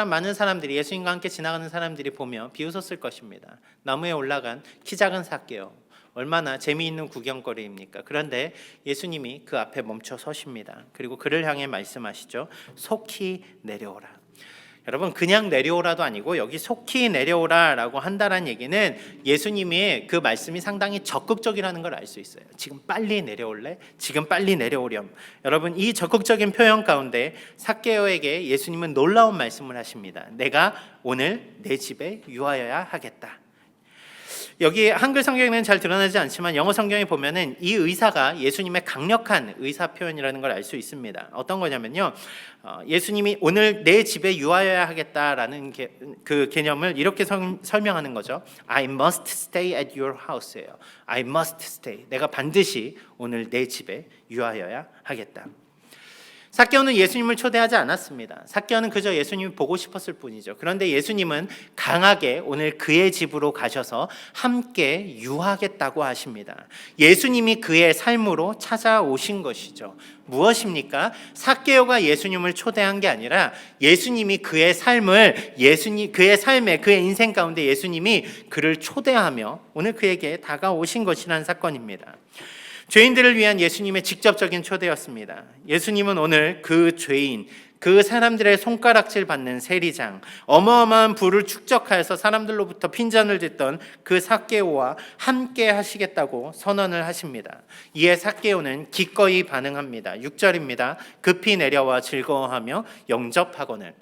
많은 사람들이, 예수님과 함께 지나가는 사람들이 보며 비웃었을 것입니다. 나무에 올라간 키 작은 삭개오, 얼마나 재미있는 구경거리입니까? 그런데 예수님이 그 앞에 멈춰 서십니다. 그리고 그를 향해 말씀하시죠. 속히 내려오라. 여러분, 그냥 내려오라도 아니고 여기 속히 내려오라라고 한다는 얘기는 예수님이 그 말씀이 상당히 적극적이라는 걸 알 수 있어요. 지금 빨리 내려올래? 지금 빨리 내려오렴. 여러분, 이 적극적인 표현 가운데 삭개오에게 예수님은 놀라운 말씀을 하십니다. 내가 오늘 내 집에 유하여야 하겠다. 여기 한글 성경에는 잘 드러나지 않지만 영어 성경에 보면은 이 의사가 예수님의 강력한 의사 표현이라는 걸 알 수 있습니다. 어떤 거냐면요, 예수님이 오늘 내 집에 유하여야 하겠다라는 그 개념을 이렇게 설명하는 거죠. I must stay at your house예요. I must stay. 내가 반드시 오늘 내 집에 유하여야 하겠다. 삭개오는 예수님을 초대하지 않았습니다. 삭개오는 그저 예수님이 보고 싶었을 뿐이죠. 그런데 예수님은 강하게 오늘 그의 집으로 가셔서 함께 유하겠다고 하십니다. 예수님이 그의 삶으로 찾아오신 것이죠. 무엇입니까? 삭개오가 예수님을 초대한 게 아니라 예수님이 그의 삶을 그의 삶에 그의 인생 가운데 예수님이 그를 초대하며 오늘 그에게 다가오신 것이라는 사건입니다. 죄인들을 위한 예수님의 직접적인 초대였습니다. 예수님은 오늘 그 죄인, 그 사람들의 손가락질 받는 세리장, 어마어마한 부를 축적하여서 사람들로부터 핀잔을 듣던 그 삭개오와 함께 하시겠다고 선언을 하십니다. 이에 삭개오는 기꺼이 반응합니다. 6절입니다. 급히 내려와 즐거워하며 영접하거늘.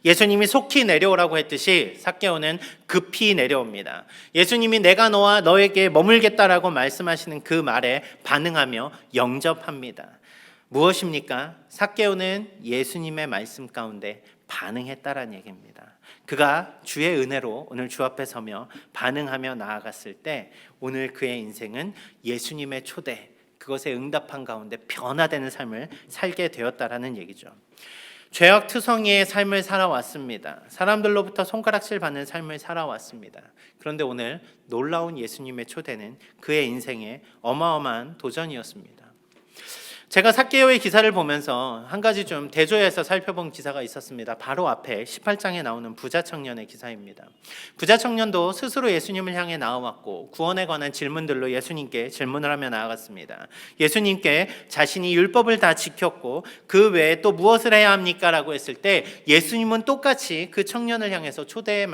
예수님이 속히 내려오라고 했듯이 삭개오는 급히 내려옵니다. 예수님이 내가 너와 너에게 머물겠다라고 말씀하시는 그 말에 반응하며 영접합니다. 무엇입니까? 삭개오는 예수님의 말씀 가운데 반응했다라는 얘기입니다. 그가 주의 은혜로 오늘 주 앞에 서며 반응하며 나아갔을 때 오늘 그의 인생은 예수님의 초대, 그것에 응답한 가운데 변화되는 삶을 살게 되었다라는 얘기죠. 죄악투성이의 삶을 살아왔습니다. 사람들로부터 손가락질 받는 삶을 살아왔습니다. 그런데 오늘 놀라운 예수님의 초대는 그의 인생에 어마어마한 도전이었습니다. 제가 삭개오의 기사를 보면서 한 가지 좀 대조해서 살펴본 기사가 있었습니다. 바로 앞에 18장에 나오는 부자 청년의 기사입니다. 부자 청년도 스스로 예수님을 향해 나아왔고 구원에 관한 질문들로 예수님께 질문을 하며 나아갔습니다. 예수님께 자신이 율법을 다 지켰고 그 외에 또 무엇을 해야 합니까? 라고 했을 때 예수님은 똑같이 그 청년을 향해서 초대의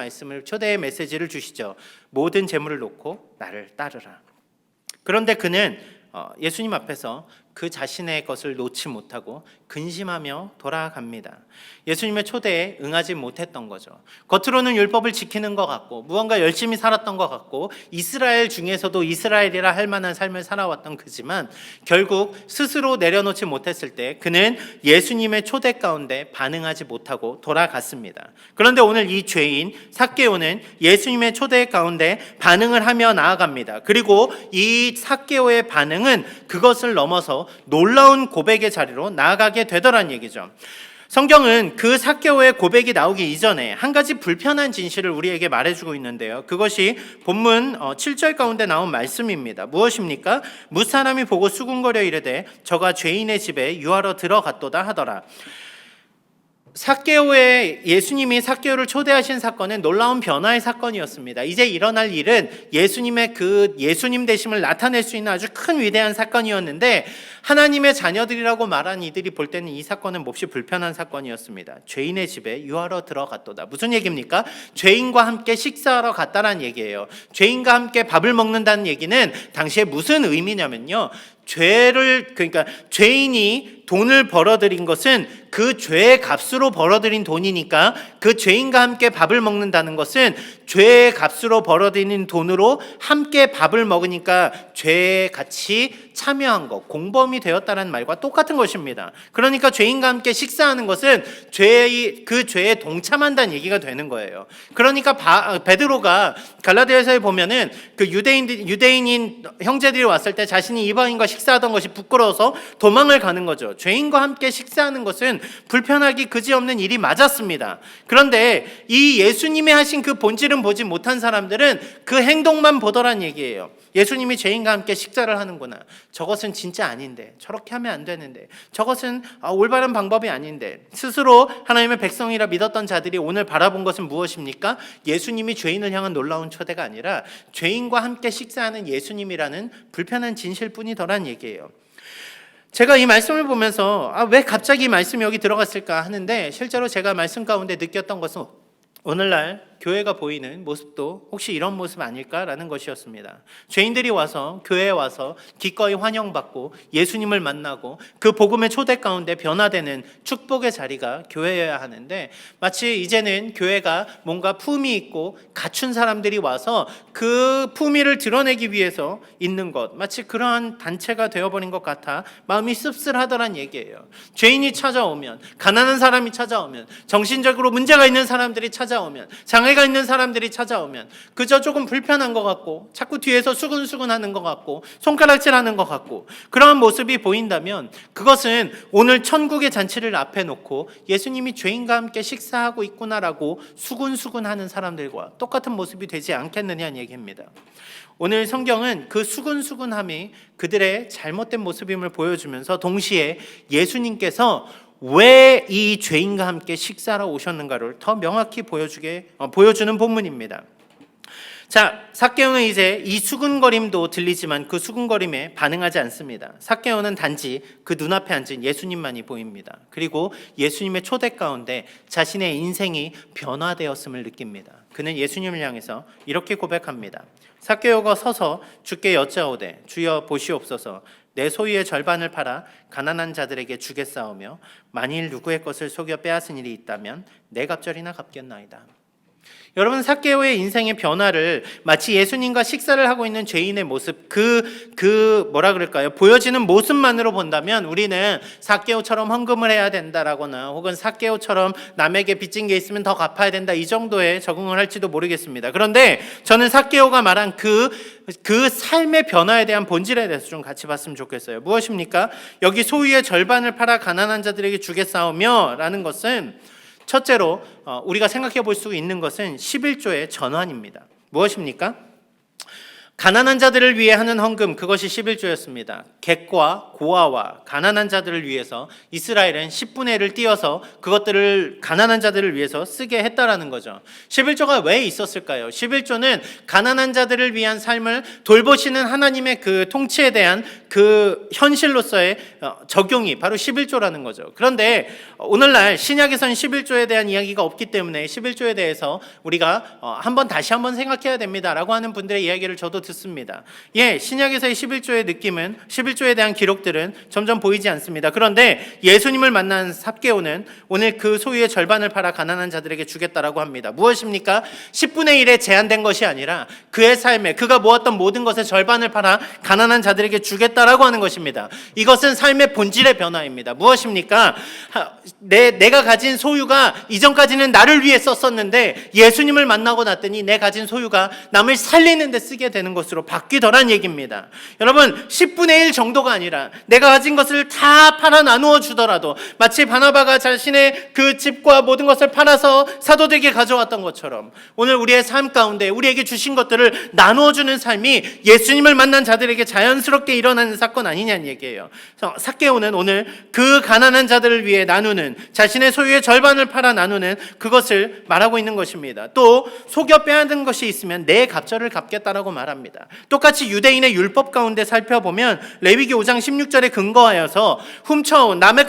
메시지를 주시죠. 모든 재물을 놓고 나를 따르라. 그런데 그는 예수님 앞에서 그 자신의 것을 놓지 못하고 근심하며 돌아갑니다. 예수님의 초대에 응하지 못했던 거죠. 겉으로는 율법을 지키는 것 같고 무언가 열심히 살았던 것 같고 이스라엘 중에서도 이스라엘이라 할 만한 삶을 살아왔던 그지만 결국 스스로 내려놓지 못했을 때 그는 예수님의 초대 가운데 반응하지 못하고 돌아갔습니다. 그런데 오늘 이 죄인 삭개오는 예수님의 초대 가운데 반응을 하며 나아갑니다. 그리고 이 삭개오의 반응은 그것을 넘어서 놀라운 고백의 자리로 나아가게 되더란 얘기죠. 성경은 그 삭개오의 고백이 나오기 이전에 한 가지 불편한 진실을 우리에게 말해주고 있는데요. 그것이 본문 7절 가운데 나온 말씀입니다. 무엇입니까? 무사람이 보고 수군거려 이르되 저가 죄인의 집에 유하러 들어갔도다 하더라. 예수님이 삭개오를 초대하신 사건은 놀라운 변화의 사건이었습니다. 이제 일어날 일은 예수님의 그 예수님 되심을 나타낼 수 있는 아주 큰 위대한 사건이었는데 하나님의 자녀들이라고 말한 이들이 볼 때는 이 사건은 몹시 불편한 사건이었습니다. 죄인의 집에 유하러 들어갔도다. 무슨 얘기입니까? 죄인과 함께 식사하러 갔다는 얘기예요. 죄인과 함께 밥을 먹는다는 얘기는 당시에 무슨 의미냐면요. 그러니까 죄인이 돈을 벌어들인 것은 그 죄의 값으로 벌어들인 돈이니까 그 죄인과 함께 밥을 먹는다는 것은 죄의 값으로 벌어들인 돈으로 함께 밥을 먹으니까 죄에 같이 참여한 것, 공범이 되었다는 말과 똑같은 것입니다. 그러니까 죄인과 함께 식사하는 것은 그 죄에 동참한다는 얘기가 되는 거예요. 그러니까 베드로가 갈라디아서에 보면은 그 유대인인 형제들이 왔을 때 자신이 이방인과 식사하던 것이 부끄러워서 도망을 가는 거죠. 죄인과 함께 식사하는 것은 불편하기 그지없는 일이 맞았습니다. 그런데 이 예수님이 하신 그 본질은 보지 못한 사람들은 그 행동만 보더란 얘기예요. 예수님이 죄인과 함께 식사를 하는구나. 저것은 진짜 아닌데, 저렇게 하면 안 되는데, 저것은 올바른 방법이 아닌데. 스스로 하나님의 백성이라 믿었던 자들이 오늘 바라본 것은 무엇입니까? 예수님이 죄인을 향한 놀라운 초대가 아니라 죄인과 함께 식사하는 예수님이라는 불편한 진실뿐이더란 얘기예요. 제가 이 말씀을 보면서 왜 갑자기 이 말씀이 여기 들어갔을까 하는데, 실제로 제가 말씀 가운데 느꼈던 것은 오늘날 교회가 보이는 모습도 혹시 이런 모습 아닐까라는 것이었습니다. 죄인들이 와서 교회에 와서 기꺼이 환영받고 예수님을 만나고 그 복음의 초대 가운데 변화되는 축복의 자리가 교회여야 하는데, 마치 이제는 교회가 뭔가 품위 있고 갖춘 사람들이 와서 그 품위를 드러내기 위해서 있는 것, 마치 그러한 단체가 되어버린 것 같아 마음이 씁쓸하더란 얘기예요. 죄인이 찾아오면, 가난한 사람이 찾아오면, 정신적으로 문제가 있는 사람들이 찾아오면, 장애가 있는 사람들이 찾아오면 그저 조금 불편한 것 같고 자꾸 뒤에서 수근수근하는 것 같고 손가락질하는 것 같고 그러한 모습이 보인다면, 그것은 오늘 천국의 잔치를 앞에 놓고 예수님이 죄인과 함께 식사하고 있구나라고 수근수근하는 사람들과 똑같은 모습이 되지 않겠느냐는 얘기입니다. 오늘 성경은 그 수근수근함이 그들의 잘못된 모습임을 보여주면서 동시에 예수님께서 왜 이 죄인과 함께 식사하러 오셨는가를 더 명확히 보여주는 본문입니다. 자, 삭개오는 이제 이 수근거림도 들리지만 그 수근거림에 반응하지 않습니다. 삭개오는 단지 그 눈앞에 앉은 예수님만이 보입니다. 그리고 예수님의 초대 가운데 자신의 인생이 변화되었음을 느낍니다. 그는 예수님을 향해서 이렇게 고백합니다. 삭개오가 서서 주께 여짜오되 주여 보시옵소서, 내 소유의 절반을 팔아 가난한 자들에게 주겠사오며 만일 누구의 것을 속여 빼앗은 일이 있다면 네 갑절이나 갚겠나이다. 여러분, 삭개오의 인생의 변화를 마치 예수님과 식사를 하고 있는 죄인의 모습, 보여지는 모습만으로 본다면 우리는 삭개오처럼 헌금을 해야 된다라거나 혹은 삭개오처럼 남에게 빚진 게 있으면 더 갚아야 된다, 이 정도에 적응을 할지도 모르겠습니다. 그런데 저는 삭개오가 말한 그 삶의 변화에 대한 본질에 대해서 좀 같이 봤으면 좋겠어요. 무엇입니까? 여기 소유의 절반을 팔아 가난한 자들에게 주겠사오며 라는 것은 첫째로 우리가 생각해 볼 수 있는 것은 11조의 전환입니다. 무엇입니까? 가난한 자들을 위해 하는 헌금, 그것이 11조였습니다. 객과 고아와 가난한 자들을 위해서 이스라엘은 10분의 1을 띄어서 그것들을 가난한 자들을 위해서 쓰게 했다라는 거죠. 11조가 왜 있었을까요? 11조는 가난한 자들을 위한 삶을 돌보시는 하나님의 그 통치에 대한 그 현실로서의 적용이 바로 11조라는 거죠. 그런데 오늘날 신약에서는 11조에 대한 이야기가 없기 때문에 11조에 대해서 우리가 다시 한번 생각해야 됩니다라고 하는 분들의 이야기를 저도 듣습니다. 신약에서의 11조의 느낌은, 11조에 대한 기록들은 점점 보이지 않습니다. 그런데 예수님을 만난 삭개오는 오늘 그 소유의 절반을 팔아 가난한 자들에게 주겠다라고 합니다. 무엇입니까? 10분의 1에 제한된 것이 아니라 그의 삶에, 그가 모았던 모든 것의 절반을 팔아 가난한 자들에게 주겠다라고 하는 것입니다. 이것은 삶의 본질의 변화입니다. 무엇입니까? 내가 가진 소유가 이전까지는 나를 위해 썼었는데 예수님을 만나고 났더니 내 가진 소유가 남을 살리는 데 쓰게 되는 것으로 바뀌더란 얘기입니다. 여러분, 10분의 1 정도가 아니라 내가 가진 것을 다 팔아 나누어 주더라도, 마치 바나바가 자신의 그 집과 모든 것을 팔아서 사도들에게 가져왔던 것처럼 오늘 우리의 삶 가운데 우리에게 주신 것들을 나누어 주는 삶이 예수님을 만난 자들에게 자연스럽게 일어나는 사건 아니냐는 얘기예요. 삭개오는 오늘 그 가난한 자들을 위해 나누는, 자신의 소유의 절반을 팔아 나누는 그것을 말하고 있는 것입니다. 또 속여 빼앗은 것이 있으면 내 갑절을 갚겠다라고 말합니다. 똑같이 유대인의 율법 가운데 살펴보면 레위기 5장 16절에 근거하여서 훔쳐온 남의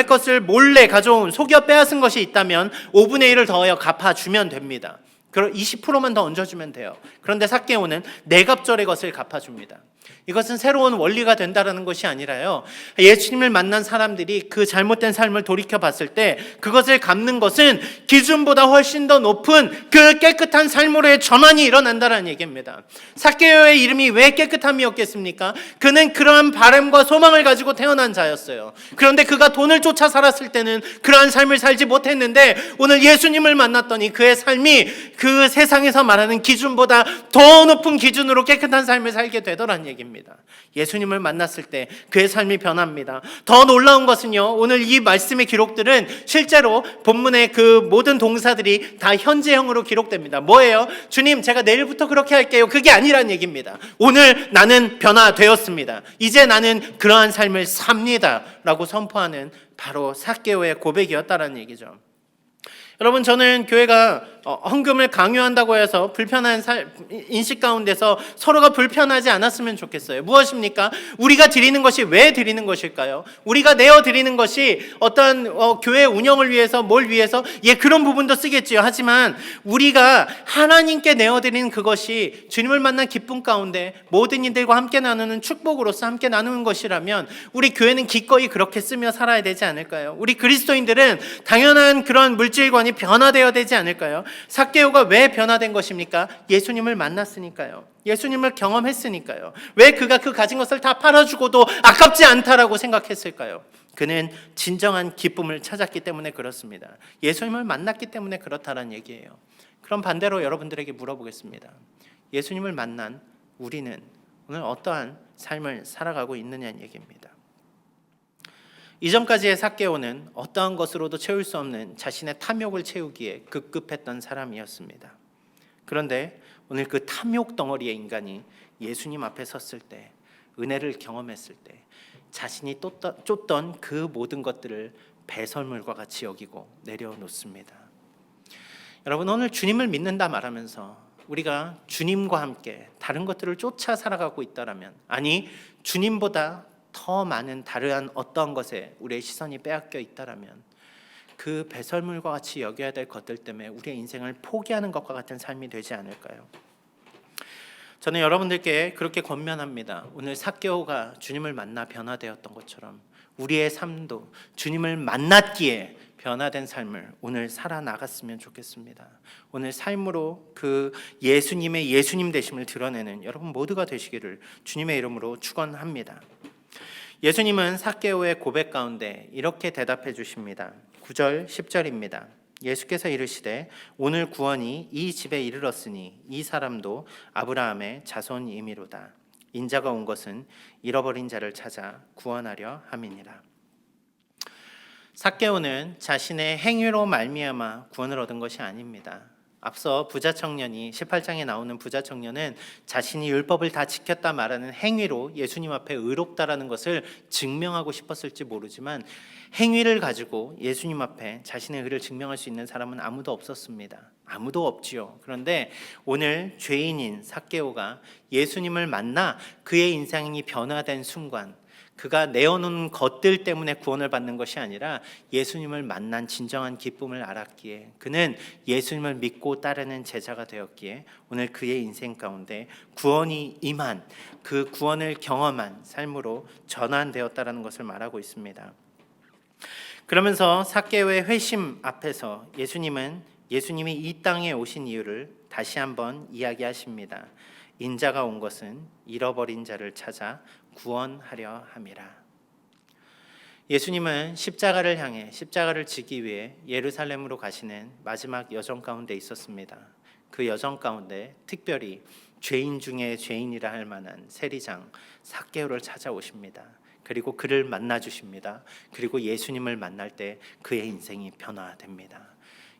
것을 몰래 가져온, 속여 빼앗은 것이 있다면 5분의 1을 더하여 갚아주면 됩니다. 20%만 더 얹어주면 돼요. 그런데 삭개오는 네 갑절의 것을 갚아줍니다. 이것은 새로운 원리가 된다는 것이 아니라요, 예수님을 만난 사람들이 그 잘못된 삶을 돌이켜 봤을 때 그것을 갚는 것은 기준보다 훨씬 더 높은 그 깨끗한 삶으로의 전환이 일어난다는 얘기입니다. 삭개오의 이름이 왜 깨끗함이었겠습니까? 그는 그러한 바람과 소망을 가지고 태어난 자였어요. 그런데 그가 돈을 쫓아 살았을 때는 그러한 삶을 살지 못했는데 오늘 예수님을 만났더니 그의 삶이 그 그 세상에서 말하는 기준보다 더 높은 기준으로 깨끗한 삶을 살게 되더란 얘기입니다. 예수님을 만났을 때 그의 삶이 변합니다. 더 놀라운 것은요, 오늘 이 말씀의 기록들은 실제로 본문의 그 모든 동사들이 다 현재형으로 기록됩니다. 뭐예요? 주님, 제가 내일부터 그렇게 할게요. 그게 아니란 얘기입니다. 오늘 나는 변화되었습니다. 이제 나는 그러한 삶을 삽니다 라고 선포하는 바로 삭개오의 고백이었다는 얘기죠. 여러분, 저는 교회가 헌금을 강요한다고 해서 불편한 인식 가운데서 서로가 불편하지 않았으면 좋겠어요. 무엇입니까? 우리가 드리는 것이 왜 드리는 것일까요? 우리가 내어 드리는 것이 어떤 교회 운영을 위해서 뭘 위해서 그런 부분도 쓰겠지요. 하지만 우리가 하나님께 내어 드리는 그것이 주님을 만난 기쁨 가운데 모든 이들과 함께 나누는 축복으로서 함께 나누는 것이라면 우리 교회는 기꺼이 그렇게 쓰며 살아야 되지 않을까요? 우리 그리스도인들은 당연한 그런 물질관이 변화되어야 되지 않을까요? 삭개오가 왜 변화된 것입니까? 예수님을 만났으니까요. 예수님을 경험했으니까요. 왜 그가 그 가진 것을 다 팔아주고도 아깝지 않다라고 생각했을까요? 그는 진정한 기쁨을 찾았기 때문에 그렇습니다. 예수님을 만났기 때문에 그렇다는 얘기예요. 그럼 반대로 여러분들에게 물어보겠습니다. 예수님을 만난 우리는 오늘 어떠한 삶을 살아가고 있느냐는 얘기입니다. 이전까지의 삭개오는 어떠한 것으로도 채울 수 없는 자신의 탐욕을 채우기에 급급했던 사람이었습니다. 그런데 오늘 그 탐욕 덩어리의 인간이 예수님 앞에 섰을 때, 은혜를 경험했을 때 자신이 쫓던 그 모든 것들을 배설물과 같이 여기고 내려놓습니다. 여러분, 오늘 주님을 믿는다 말하면서 우리가 주님과 함께 다른 것들을 쫓아 살아가고 있다라면, 아니 주님보다 더 많은 다른 어떠한 것에 우리의 시선이 빼앗겨 있다라면 그 배설물과 같이 여겨야 될 것들 때문에 우리의 인생을 포기하는 것과 같은 삶이 되지 않을까요? 저는 여러분들께 그렇게 권면합니다. 오늘 삭개오가 주님을 만나 변화되었던 것처럼 우리의 삶도 주님을 만났기에 변화된 삶을 오늘 살아나갔으면 좋겠습니다. 오늘 삶으로 그 예수님의 예수님 되심을 드러내는 여러분 모두가 되시기를 주님의 이름으로 축원합니다. 예수님은 삭개오의 고백 가운데 이렇게 대답해 주십니다. 9절 10절입니다. 예수께서 이르시되 오늘 구원이 이 집에 이르렀으니 이 사람도 아브라함의 자손이미로다. 인자가 온 것은 잃어버린 자를 찾아 구원하려 함이니라. 삭개오는 자신의 행위로 말미암아 구원을 얻은 것이 아닙니다. 앞서 부자 청년이 18장에 나오는 부자 청년은 자신이 율법을 다 지켰다 말하는 행위로 예수님 앞에 의롭다라는 것을 증명하고 싶었을지 모르지만 행위를 가지고 예수님 앞에 자신의 의를 증명할 수 있는 사람은 아무도 없었습니다. 아무도 없지요. 그런데 오늘 죄인인 삭개오가 예수님을 만나 그의 인생이 변화된 순간, 그가 내어놓은 것들 때문에 구원을 받는 것이 아니라 예수님을 만난 진정한 기쁨을 알았기에 그는 예수님을 믿고 따르는 제자가 되었기에 오늘 그의 인생 가운데 구원이 임한, 그 구원을 경험한 삶으로 전환되었다라는 것을 말하고 있습니다. 그러면서 삭개오의 회심 앞에서 예수님이 이 땅에 오신 이유를 다시 한번 이야기하십니다. 인자가 온 것은 잃어버린 자를 찾아 구원하려 함이라. 예수님은 십자가를 향해 십자가를 지기 위해 예루살렘으로 가시는 마지막 여정 가운데 있었습니다. 그 여정 가운데 특별히 죄인 중에 죄인이라 할 만한 세리장 삭개오를 찾아오십니다. 그리고 그를 만나 주십니다. 그리고 예수님을 만날 때 그의 인생이 변화됩니다.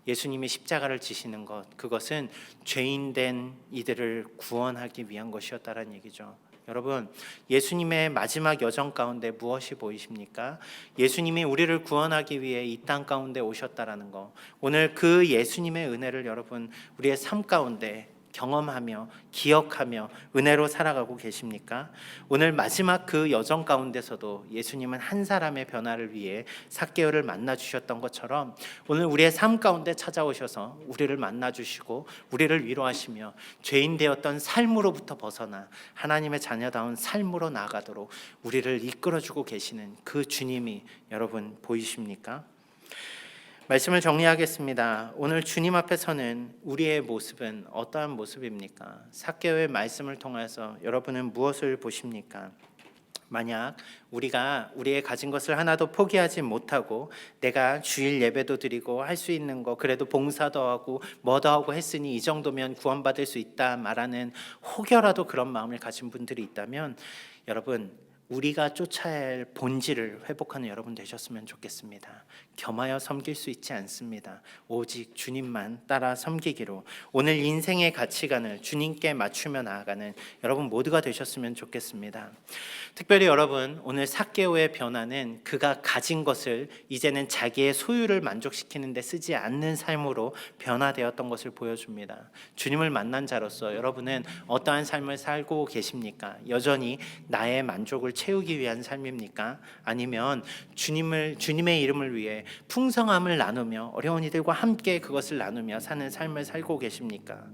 예수님이 십자가를 지시는 것, 그것은 죄인된 이들을 구원하기 위한 것이었다라는 얘기죠. 여러분, 예수님의 마지막 여정 가운데 무엇이 보이십니까? 예수님이 우리를 구원하기 위해 이 땅 가운데 오셨다라는 거. 오늘 그 예수님의 은혜를 여러분 우리의 삶 가운데 경험하며 기억하며 은혜로 살아가고 계십니까? 오늘 마지막 그 여정 가운데서도 예수님은 한 사람의 변화를 위해 삭개오를 만나 주셨던 것처럼 오늘 우리의 삶 가운데 찾아오셔서 우리를 만나 주시고 우리를 위로하시며 죄인 되었던 삶으로부터 벗어나 하나님의 자녀다운 삶으로 나아가도록 우리를 이끌어 주고 계시는 그 주님이 여러분 보이십니까? 말씀을 정리하겠습니다. 오늘 주님 앞에 서는 우리의 모습은 어떠한 모습입니까? 삭개오의 말씀을 통해서 여러분은 무엇을 보십니까? 만약 우리가 우리의 가진 것을 하나도 포기하지 못하고 내가 주일 예배도 드리고 할 수 있는 거 그래도 봉사도 하고 뭐도 하고 했으니 이 정도면 구원받을 수 있다 말하는 혹여라도 그런 마음을 가진 분들이 있다면 여러분 우리가 쫓아야 할 본질을 회복하는 여러분 되셨으면 좋겠습니다. 겸하여 섬길 수 있지 않습니다. 오직 주님만 따라 섬기기로 오늘 인생의 가치관을 주님께 맞추며 나아가는 여러분 모두가 되셨으면 좋겠습니다. 특별히 여러분 오늘 삭개오의 변화는 그가 가진 것을 이제는 자기의 소유를 만족시키는 데 쓰지 않는 삶으로 변화되었던 것을 보여줍니다. 주님을 만난 자로서 여러분은 어떠한 삶을 살고 계십니까? 여전히 나의 만족을 채우기 위한 삶입니까? 아니면 주님의 이름을 위해 풍성함을 나누며 어려운 이들과 함께 그것을 나누며 사는 삶을 살고 계십니까?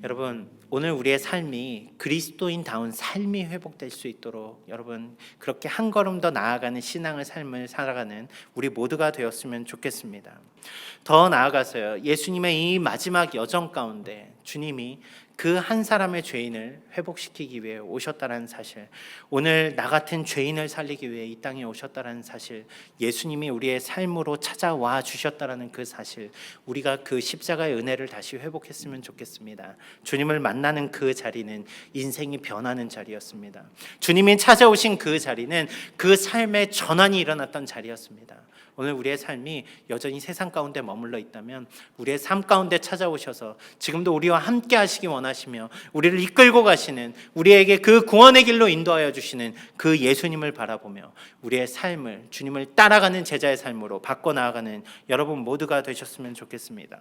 여러분 오늘 우리의 삶이 그리스도인다운 삶이 회복될 수 있도록 여러분 그렇게 한 걸음 더 나아가는 신앙의 삶을 살아가는 우리 모두가 되었으면 좋겠습니다. 더 나아가서요 예수님의 이 마지막 여정 가운데 주님이 그 한 사람의 죄인을 회복시키기 위해 오셨다는 사실, 오늘 나 같은 죄인을 살리기 위해 이 땅에 오셨다는 사실, 예수님이 우리의 삶으로 찾아와 주셨다는 그 사실, 우리가 그 십자가의 은혜를 다시 회복했으면 좋겠습니다. 주님을 만나는 그 자리는 인생이 변하는 자리였습니다. 주님이 찾아오신 그 자리는 그 삶의 전환이 일어났던 자리였습니다. 오늘 우리의 삶이 여전히 세상 가운데 머물러 있다면 우리의 삶 가운데 찾아오셔서 지금도 우리와 함께 하시기 원하시며 우리를 이끌고 가시는, 우리에게 그 구원의 길로 인도하여 주시는 그 예수님을 바라보며 우리의 삶을 주님을 따라가는 제자의 삶으로 바꿔 나아가는 여러분 모두가 되셨으면 좋겠습니다.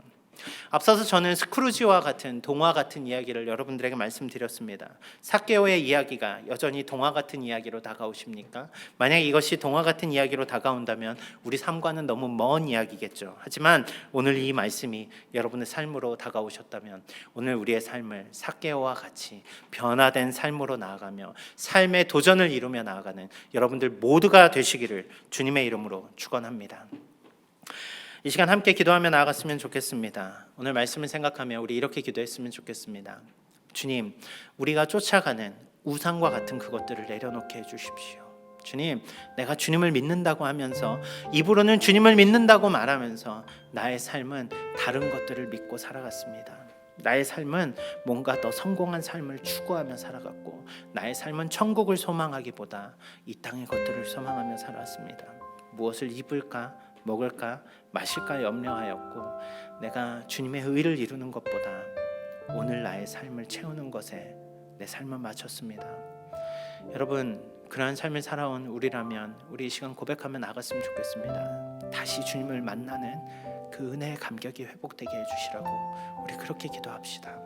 앞서서 저는 스크루지와 같은 동화 같은 이야기를 여러분들에게 말씀드렸습니다. 삭개오의 이야기가 여전히 동화 같은 이야기로 다가오십니까? 만약 이것이 동화 같은 이야기로 다가온다면 우리 삶과는 너무 먼 이야기겠죠. 하지만 오늘 이 말씀이 여러분의 삶으로 다가오셨다면 오늘 우리의 삶을 삭개오와 같이 변화된 삶으로 나아가며 삶의 도전을 이루며 나아가는 여러분들 모두가 되시기를 주님의 이름으로 축원합니다. 이 시간 함께 기도하며 나아갔으면 좋겠습니다. 오늘 말씀을 생각하며 우리 이렇게 기도했으면 좋겠습니다. 주님, 우리가 쫓아가는 우상과 같은 그것들을 내려놓게 해주십시오. 주님, 내가 주님을 믿는다고 하면서 입으로는 주님을 믿는다고 말하면서 나의 삶은 다른 것들을 믿고 살아갔습니다. 나의 삶은 뭔가 더 성공한 삶을 추구하며 살아갔고 나의 삶은 천국을 소망하기보다 이 땅의 것들을 소망하며 살았습니다. 무엇을 입을까? 먹을까? 마실까 염려하였고 내가 주님의 의를 이루는 것보다 오늘 나의 삶을 채우는 것에 내 삶을 마쳤습니다. 여러분, 그러한 삶을 살아온 우리라면 우리 이 시간 고백하며 나갔으면 좋겠습니다. 다시 주님을 만나는 그 은혜의 감격이 회복되게 해주시라고 우리 그렇게 기도합시다.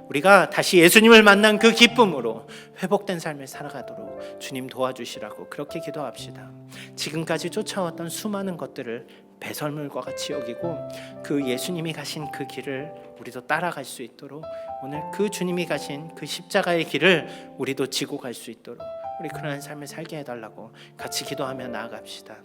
우리가 다시 예수님을 만난 그 기쁨으로 회복된 삶을 살아가도록 주님 도와주시라고 그렇게 기도합시다. 지금까지 쫓아왔던 수많은 것들을 배설물과 같이 여기고 그 예수님이 가신 그 길을 우리도 따라갈 수 있도록 오늘 그 주님이 가신 그 십자가의 길을 우리도 지고 갈 수 있도록 우리 그러한 삶을 살게 해달라고 같이 기도하며 나아갑시다.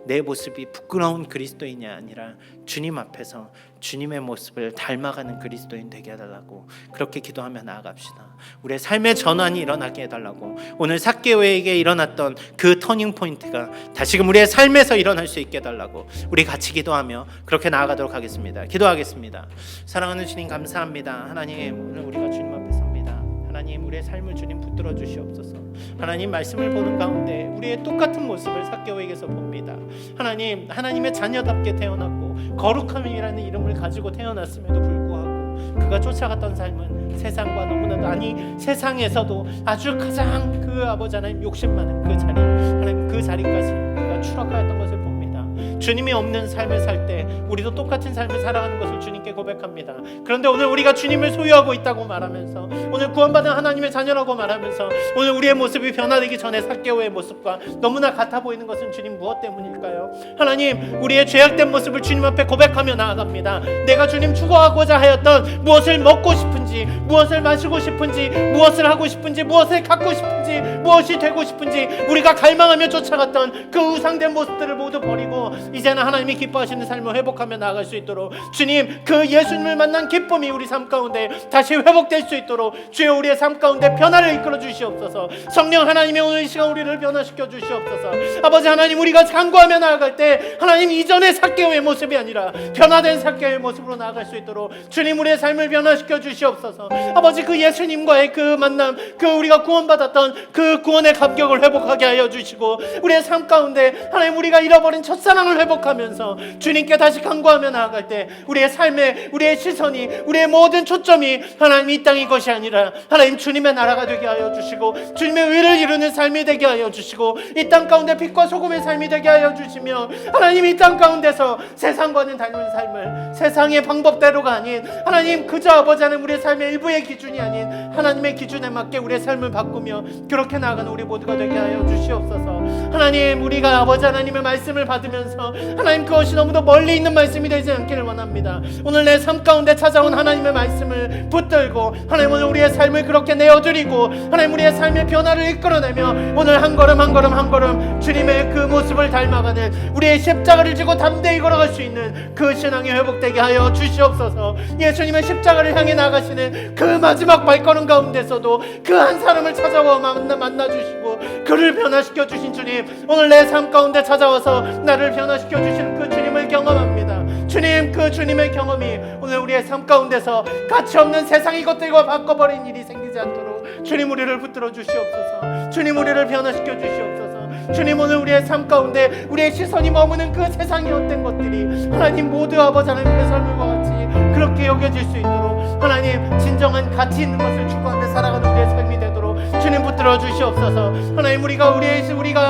내 모습이 부끄러운 그리스도인이 아니라 주님 앞에서 주님의 모습을 닮아가는 그리스도인 되게 해달라고 그렇게 기도하며 나아갑시다. 우리의 삶의 전환이 일어나게 해달라고 오늘 삭개오에게 일어났던 그 터닝 포인트가 다시금 우리의 삶에서 일어날 수 있게 해달라고 우리 같이 기도하며 그렇게 나아가도록 하겠습니다. 기도하겠습니다. 사랑하는 주님 감사합니다. 하나님, 오늘 우리가 주님 앞에 섭니다. 하나님, 우리의 삶을 주님 붙들어 주시옵소서. 하나님, 말씀을 보는 가운데 우리의 똑같은 모습을 삭개오에게서 봅니다. 하나님, 하나님의 자녀답게 태어났고 거룩함이라는 이름을 가지고 태어났음에도 불구하고 그가 쫓아갔던 삶은 세상과 너무나도, 아니 세상에서도 아주 가장 그 아버지 하나님 욕심 많은 그 자리, 하나님 그 자리까지 그가 추락하였던 것을 봅니다. 주님이 없는 삶을 살 때 우리도 똑같은 삶을 살아가는 것을 주님께 고백합니다. 그런데 오늘 우리가 주님을 소유하고 있다고 말하면서, 오늘 구원받은 하나님의 자녀라고 말하면서 오늘 우리의 모습이 변화되기 전에 삭개오의 모습과 너무나 같아 보이는 것은 주님 무엇 때문일까요? 하나님, 우리의 죄악된 모습을 주님 앞에 고백하며 나아갑니다. 내가 주님 추구하고자 하였던 무엇을 먹고 싶은지, 무엇을 마시고 싶은지, 무엇을 하고 싶은지, 무엇을 갖고 싶은지, 무엇이 되고 싶은지 우리가 갈망하며 쫓아갔던 그 우상된 모습들을 모두 버리고 주시고 이제는 하나님이 기뻐하시는 삶을 회복하며 나아갈 수 있도록 주님 그 예수님을 만난 기쁨이 우리 삶 가운데 다시 회복될 수 있도록 주여 우리의 삶 가운데 변화를 이끌어 주시옵소서. 성령 하나님의 오늘 이 시간 우리를 변화시켜 주시옵소서. 아버지 하나님 우리가 간구하며 나아갈 때 하나님 이전의 삭개오의 모습이 아니라 변화된 삭개오의 모습으로 나아갈 수 있도록 주님 우리의 삶을 변화시켜 주시옵소서. 아버지 그 예수님과의 그 만남 그 우리가 구원받았던 그 구원의 감격을 회복하게 하여 주시고 우리의 삶 가운데 하나님 우리가 잃어버린 첫사랑을 회복하면서 주님께 다시 간구하며 나아갈 때 우리의 삶에 우리의 시선이 우리의 모든 초점이 하나님 이 땅의 것이 아니라 하나님 주님의 나라가 되게 하여 주시고 주님의 의를 이루는 삶이 되게 하여 주시고 이 땅 가운데 빛과 소금의 삶이 되게 하여 주시며 하나님 이 땅 가운데서 세상과는 다른 삶을 세상의 방법대로가 아닌 하나님 그저 아버지 하나님 우리의 삶의 일부의 기준이 아닌 하나님의 기준에 맞게 우리의 삶을 바꾸며 그렇게 나아가는 우리 모두가 되게 하여 주시옵소서. 하나님 우리가 아버지 하나님의 말씀을 받으면서 하나님 그것이 너무도 멀리 있는 말씀이 되지 않기를 원합니다. 오늘 내 삶 가운데 찾아온 하나님의 말씀을 붙들고 하나님 오늘 우리의 삶을 그렇게 내어드리고 하나님 우리의 삶의 변화를 이끌어내며 오늘 한 걸음 한 걸음 한 걸음 주님의 그 모습을 닮아가는 우리의 십자가를 지고 담대히 걸어갈 수 있는 그 신앙이 회복되게 하여 주시옵소서. 예수님의 십자가를 향해 나가시는 그 마지막 발걸음 가운데서도 그 한 사람을 찾아와 만나주시고 그를 변화시켜 주신 주님 오늘 내 삶 가운데 찾아와서 나를 변화시켜 주시는 그 주님을 경험합니다. 주님 그 주님의 경험이 오늘 우리의 삶 가운데서 가치없는 세상의 것들과 바꿔버린 일이 생기지 않도록 주님 우리를 붙들어 주시옵소서. 주님 우리를 변화시켜 주시옵소서. 주님 오늘 우리의 삶 가운데 우리의 시선이 머무는 그 세상의 헛된 것들이 하나님 모두 아버지 하나님의 삶과 같이 그렇게 여겨질 수 있도록 하나님 진정한 가치 있는 것을 추구하며 살아가는 우리의 삶이 되도록 주님 붙들어 주시옵소서. 하나님 우리가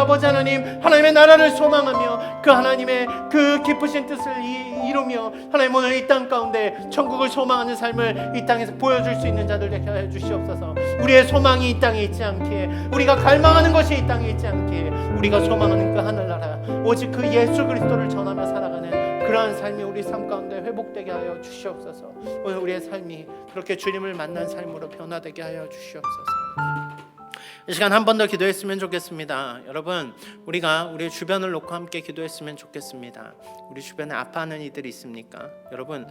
아버지 하나님의 나라를 소망하며 그 하나님의 그 기쁘신 뜻을 이루며 하나님 오늘 이 땅 가운데 천국을 소망하는 삶을 이 땅에서 보여줄 수 있는 자들 되게 하여 주시옵소서. 우리의 소망이 이 땅에 있지 않기에 우리가 갈망하는 것이 이 땅에 있지 않기에 우리가 소망하는 그 하늘나라 오직 그 예수 그리스도를 전하며 살아가는 그러한 삶이 우리 삶 가운데 회복되게 하여 주시옵소서. 오늘 우리의 삶이 그렇게 주님을 만난 삶으로 변화되게 하여 주시옵소서. 이 시간 한 번 더 기도했으면 좋겠습니다. 여러분 우리가 우리 주변을 놓고 함께 기도했으면 좋겠습니다. 우리 주변에 아파하는 이들이 있습니까? 여러분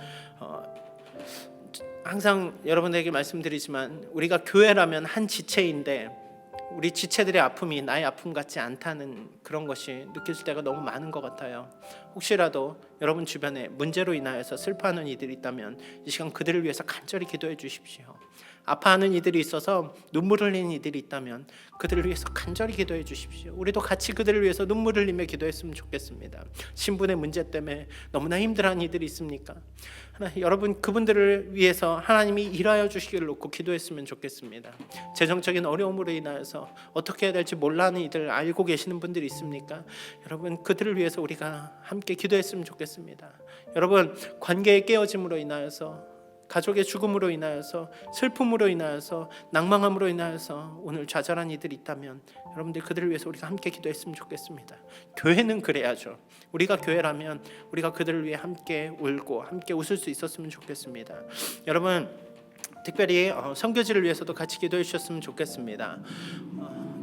항상 여러분에게 말씀드리지만 우리가 교회라면 한 지체인데 우리 지체들의 아픔이 나의 아픔 같지 않다는 그런 것이 느껴질 때가 너무 많은 것 같아요. 혹시라도 여러분 주변에 문제로 인하여서 슬퍼하는 이들이 있다면 이 시간 그들을 위해서 간절히 기도해 주십시오. 아파하는 이들이 있어서 눈물 흘리는 이들이 있다면 그들을 위해서 간절히 기도해 주십시오. 우리도 같이 그들을 위해서 눈물 흘리며 기도했으면 좋겠습니다. 신분의 문제 때문에 너무나 힘들어하는 이들이 있습니까? 여러분 그분들을 위해서 하나님이 일하여 주시기를 놓고 기도했으면 좋겠습니다. 재정적인 어려움으로 인하여서 어떻게 해야 될지 몰라하는 이들 알고 계시는 분들이 있습니까? 여러분 그들을 위해서 우리가 함께 기도했으면 좋겠습니다. 여러분 관계의 깨어짐으로 인하여서 가족의 죽음으로 인하여서 슬픔으로 인하여서 낭망함으로 인하여서 오늘 좌절한 이들이 있다면 여러분들 그들을 위해서 우리가 함께 기도했으면 좋겠습니다. 교회는 그래야죠. 우리가 교회라면 우리가 그들을 위해 함께 울고 함께 웃을 수 있었으면 좋겠습니다. 여러분 특별히 선교지를 위해서도 같이 기도해 주셨으면 좋겠습니다.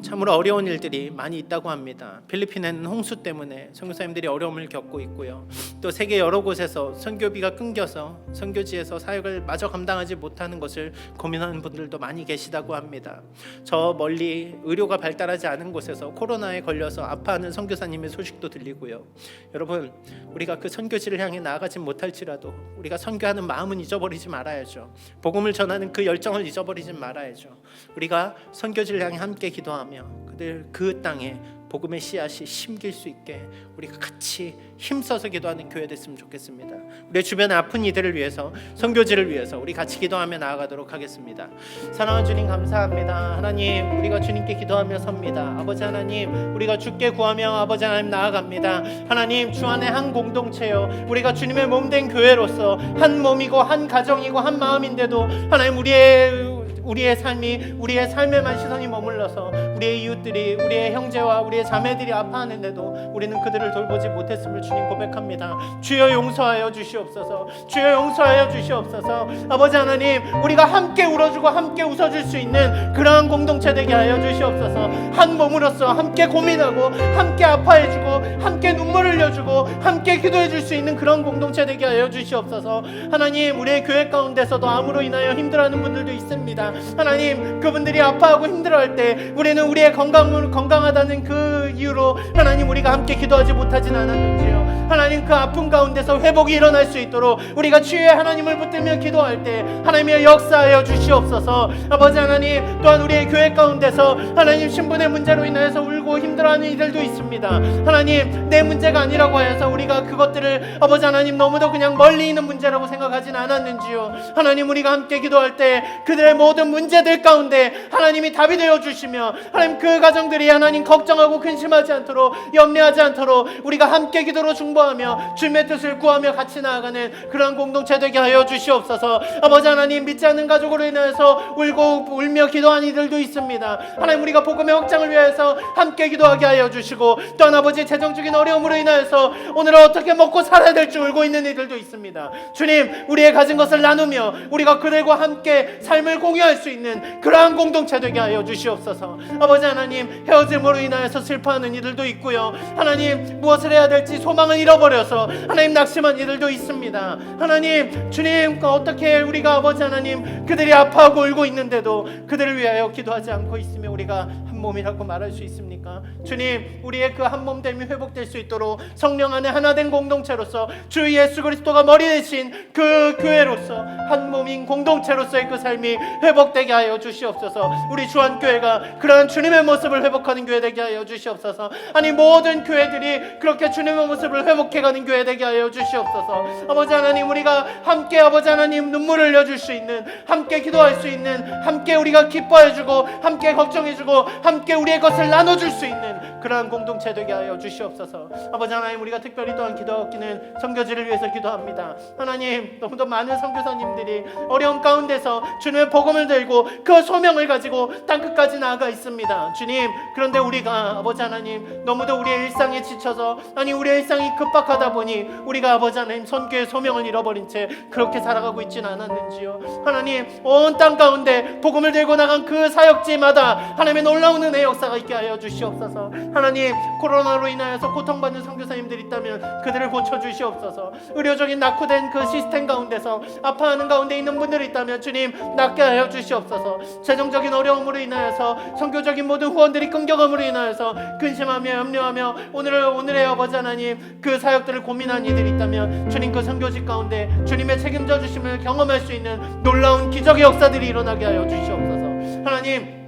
참으로 어려운 일들이 많이 있다고 합니다. 필리핀에는 홍수 때문에 선교사님들이 어려움을 겪고 있고요. 또 세계 여러 곳에서 선교비가 끊겨서 선교지에서 사역을 마저 감당하지 못하는 것을 고민하는 분들도 많이 계시다고 합니다. 저 멀리 의료가 발달하지 않은 곳에서 코로나에 걸려서 아파하는 선교사님의 소식도 들리고요. 여러분 우리가 그 선교지를 향해 나아가지 못할지라도 우리가 선교하는 마음은 잊어버리지 말아야죠. 복음을 전하는 그 열정을 잊어버리지 말아야죠. 우리가 선교지를 향해 함께 기도하며 그들 그 땅에 복음의 씨앗이 심길 수 있게 우리가 같이 힘써서 기도하는 교회 됐으면 좋겠습니다. 우리 주변에 아픈 이들을 위해서 선교지를 위해서 우리 같이 기도하며 나아가도록 하겠습니다. 사랑하는 주님 감사합니다. 하나님 우리가 주님께 기도하며 섭니다. 아버지 하나님 우리가 주께 구하며 아버지 하나님 나아갑니다. 하나님 주 안에 한 공동체요 우리가 주님의 몸된 교회로서 한 몸이고 한 가정이고 한 마음인데도 하나님 우리의 우리의 삶에만 시선이 머물러서 우리의 이웃들이, 우리의 형제와 우리의 자매들이 아파하는데도 우리는 그들을 돌보지 못했음을 주님 고백합니다. 주여 용서하여 주시옵소서. 주여 용서하여 주시옵소서. 아버지 하나님, 우리가 함께 울어주고 함께 웃어줄 수 있는 그러한 공동체 되게 하여 주시옵소서. 한 몸으로서 함께 고민하고 함께 아파해주고 함께 눈물 흘려주고 함께 기도해줄 수 있는 그런 공동체 되게 하여 주시옵소서. 하나님, 우리의 교회 가운데서도 암으로 인하여 힘들어하는 분들도 있습니다. 하나님, 그분들이 아파하고 힘들어할 때 우리는 우리의 건강하다는 그 이유로 하나님 우리가 함께 기도하지 못하진 않았는지요. 하나님, 그 아픔 가운데서 회복이 일어날 수 있도록 우리가 주의 하나님을 붙들며 기도할 때 하나님의 역사하여 주시옵소서. 아버지 하나님, 또한 우리의 교회 가운데서 하나님 신분의 문제로 인하여서 울고 힘들어하는 이들도 있습니다. 하나님, 내 문제가 아니라고 하여서 우리가 그것들을 아버지 하나님 너무도 그냥 멀리 있는 문제라고 생각하진 않았는지요. 하나님, 우리가 함께 기도할 때 그들의 모든 문제들 가운데 하나님이 답이 되어 주시며 하나님 그 가정들이 하나님 걱정하고 근심하지 않도록 염려하지 않도록 우리가 함께 기도로 중보하며 주님의 뜻을 구하며 같이 나아가는 그런 공동체 되게 하여 주시옵소서. 아버지 하나님, 믿지 않는 가족으로 인해서 울며 기도한 이들도 있습니다. 하나님, 우리가 복음의 확장을 위해서 함께 기도하게 하여 주시고, 또한 아버지 재정적인 어려움으로 인하여서 오늘 어떻게 먹고 살아야 될지 울고 있는 이들도 있습니다. 주님, 우리의 가진 것을 나누며 우리가 그들과 함께 삶을 공유할 수 있는 그러한 공동체 되게 하여 주시옵소서. 아버지 하나님, 헤어짐으로 인하여서 슬퍼하는 이들도 있고요. 하나님, 무엇을 해야 될지 소망을 잃어버려서 하나님 낙심한 이들도 있습니다. 하나님, 주님, 어떻게 우리가 아버지 하나님 그들이 아파하고 울고 있는데도 그들을 위하여 기도하지 않고 있으며 우리가 한 몸이라고 말할 수 있습니까? 주님, 우리의 그 한 몸됨이 회복될 수 있도록 성령 안에 하나 된 공동체로서 주 예수 그리스도가 머리 되신 그 교회로서 한 몸인 공동체로서의 그 삶이 회복되게 하여 주시옵소서. 우리 주한교회가 그러한 주님의 모습을 회복하는 교회 되게 하여 주시옵소서. 아니, 모든 교회들이 그렇게 주님의 모습을 회복해가는 교회 되게 하여 주시옵소서. 아버지 하나님, 우리가 함께 아버지 하나님 눈물을 흘려줄 수 있는, 함께 기도할 수 있는, 함께 우리가 기뻐해주고 함께 걱정해주고 함께 우리의 것을 나눠줄 수 있는 그러한 공동체 되게 하여 주시옵소서. 아버지 하나님, 우리가 특별히 또한 기도하기는 선교지를 위해서 기도합니다. 하나님, 너무도 많은 선교사님들이 어려운 가운데서 주님의 복음을 들고 그 소명을 가지고 땅끝까지 나아가 있습니다. 주님, 그런데 우리가 아버지 하나님 너무도 우리의 일상에 지쳐서, 아니 우리의 일상이 급박하다 보니 우리가 아버지 하나님 선교의 소명을 잃어버린 채 그렇게 살아가고 있지는 않았는지요. 하나님, 온 땅 가운데 복음을 들고 나간 그 사역지마다 하나님의 놀라운 은혜의 역사가 있게 하여 주시옵소서. 하나님, 코로나로 인하여서 고통받는 선교사님들이 있다면 그들을 고쳐주시옵소서. 의료적인 낙후된 그 시스템 가운데서 아파하는 가운데 있는 분들이 있다면 주님 낫게 하여 주시옵소서. 재정적인 어려움으로 인하여서 선교적인 모든 후원들이 끊겨감으로 인하여서 근심하며 염려하며 오늘의 아버지 하나님 그 사역들을 고민한 이들이 있다면 주님 그 선교직 가운데 주님의 책임져 주심을 경험할 수 있는 놀라운 기적의 역사들이 일어나게 하여 주시옵소서. 하나님,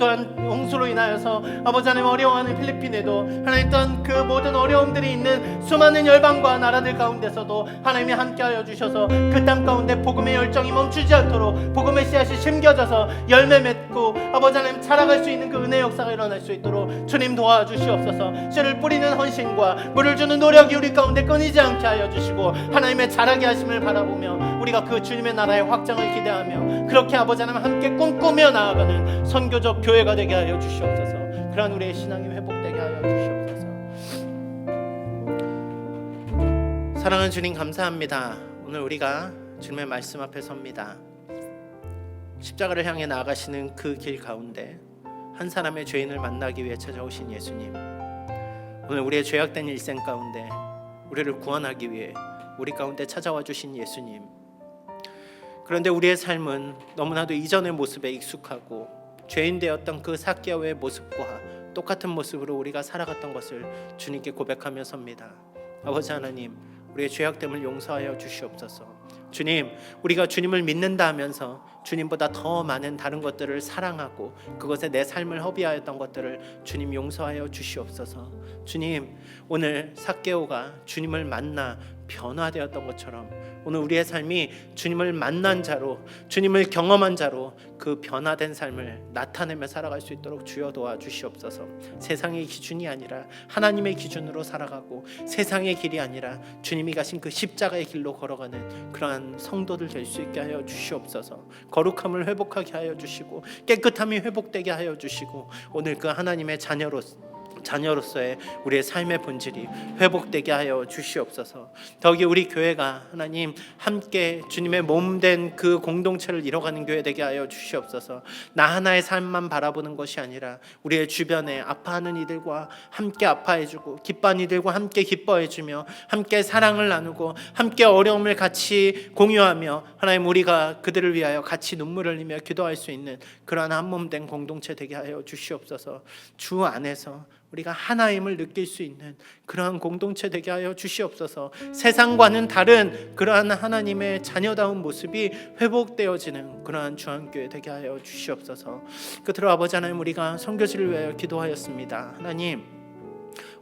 또한 홍수로 인하여서 아버지 하나님 어려워하는 필리핀에도 하나님 또한 그 모든 어려움들이 있는 수많은 열방과 나라들 가운데서도 하나님이 함께하여 주셔서 그 땅 가운데 복음의 열정이 멈추지 않도록 복음의 씨앗이 심겨져서 열매 맺고 아버지 하나님 자라갈 수 있는 그 은혜 역사가 일어날 수 있도록 주님 도와주시옵소서. 씨를 뿌리는 헌신과 물을 주는 노력이 우리 가운데 끊이지 않게 하여 주시고 하나님의 자라게 하심을 바라보며 우리가 그 주님의 나라의 확장을 기대하며 그렇게 아버지 하나님 함께 꿈꾸며 나아가는 선교적 교회가 되게 하여 주시옵소서. 그러한 우리의 신앙이 회복되게 하여 주시옵소서. 사랑하는 주님, 감사합니다. 오늘 우리가 주님의 말씀 앞에 섭니다. 십자가를 향해 나아가시는 그 길 가운데 한 사람의 죄인을 만나기 위해 찾아오신 예수님, 오늘 우리의 죄악된 일생 가운데 우리를 구원하기 위해 우리 가운데 찾아와 주신 예수님, 그런데 우리의 삶은 너무나도 이전의 모습에 익숙하고 죄인 되었던 그 삭개오의 모습과 똑같은 모습으로 우리가 살아갔던 것을 주님께 고백하며 섭니다. 아버지 하나님, 우리의 죄악됨을 용서하여 주시옵소서. 주님, 우리가 주님을 믿는다 하면서 주님보다 더 많은 다른 것들을 사랑하고 그것에 내 삶을 허비하였던 것들을 주님 용서하여 주시옵소서. 주님, 오늘 삭개오가 주님을 만나 변화되었던 것처럼 오늘 우리의 삶이 주님을 만난 자로, 주님을 경험한 자로 그 변화된 삶을 나타내며 살아갈 수 있도록 주여 도와주시옵소서. 세상의 기준이 아니라 하나님의 기준으로 살아가고, 세상의 길이 아니라 주님이 가신 그 십자가의 길로 걸어가는 그러한 성도들 될 수 있게 하여 주시옵소서. 거룩함을 회복하게 하여 주시고, 깨끗함이 회복되게 하여 주시고, 오늘 그 하나님의 자녀로서의 우리의 삶의 본질이 회복되게 하여 주시옵소서. 더욱이 우리 교회가 하나님 함께 주님의 몸된 그 공동체를 이뤄가는 교회 되게 하여 주시옵소서. 나 하나의 삶만 바라보는 것이 아니라 우리의 주변에 아파하는 이들과 함께 아파해주고, 기뻐하는 이들과 함께 기뻐해주며, 함께 사랑을 나누고, 함께 어려움을 같이 공유하며, 하나님 우리가 그들을 위하여 같이 눈물을 흘리며 기도할 수 있는 그러한 한 몸된 공동체 되게 하여 주시옵소서. 주 안에서 우리가 하나임을 느낄 수 있는 그러한 공동체 되게 하여 주시옵소서. 세상과는 다른 그러한 하나님의 자녀다운 모습이 회복되어지는 그러한 주한교회 되게 하여 주시옵소서. 끝으로 아버지 하나님, 우리가 선교지를 위하여 기도하였습니다. 하나님,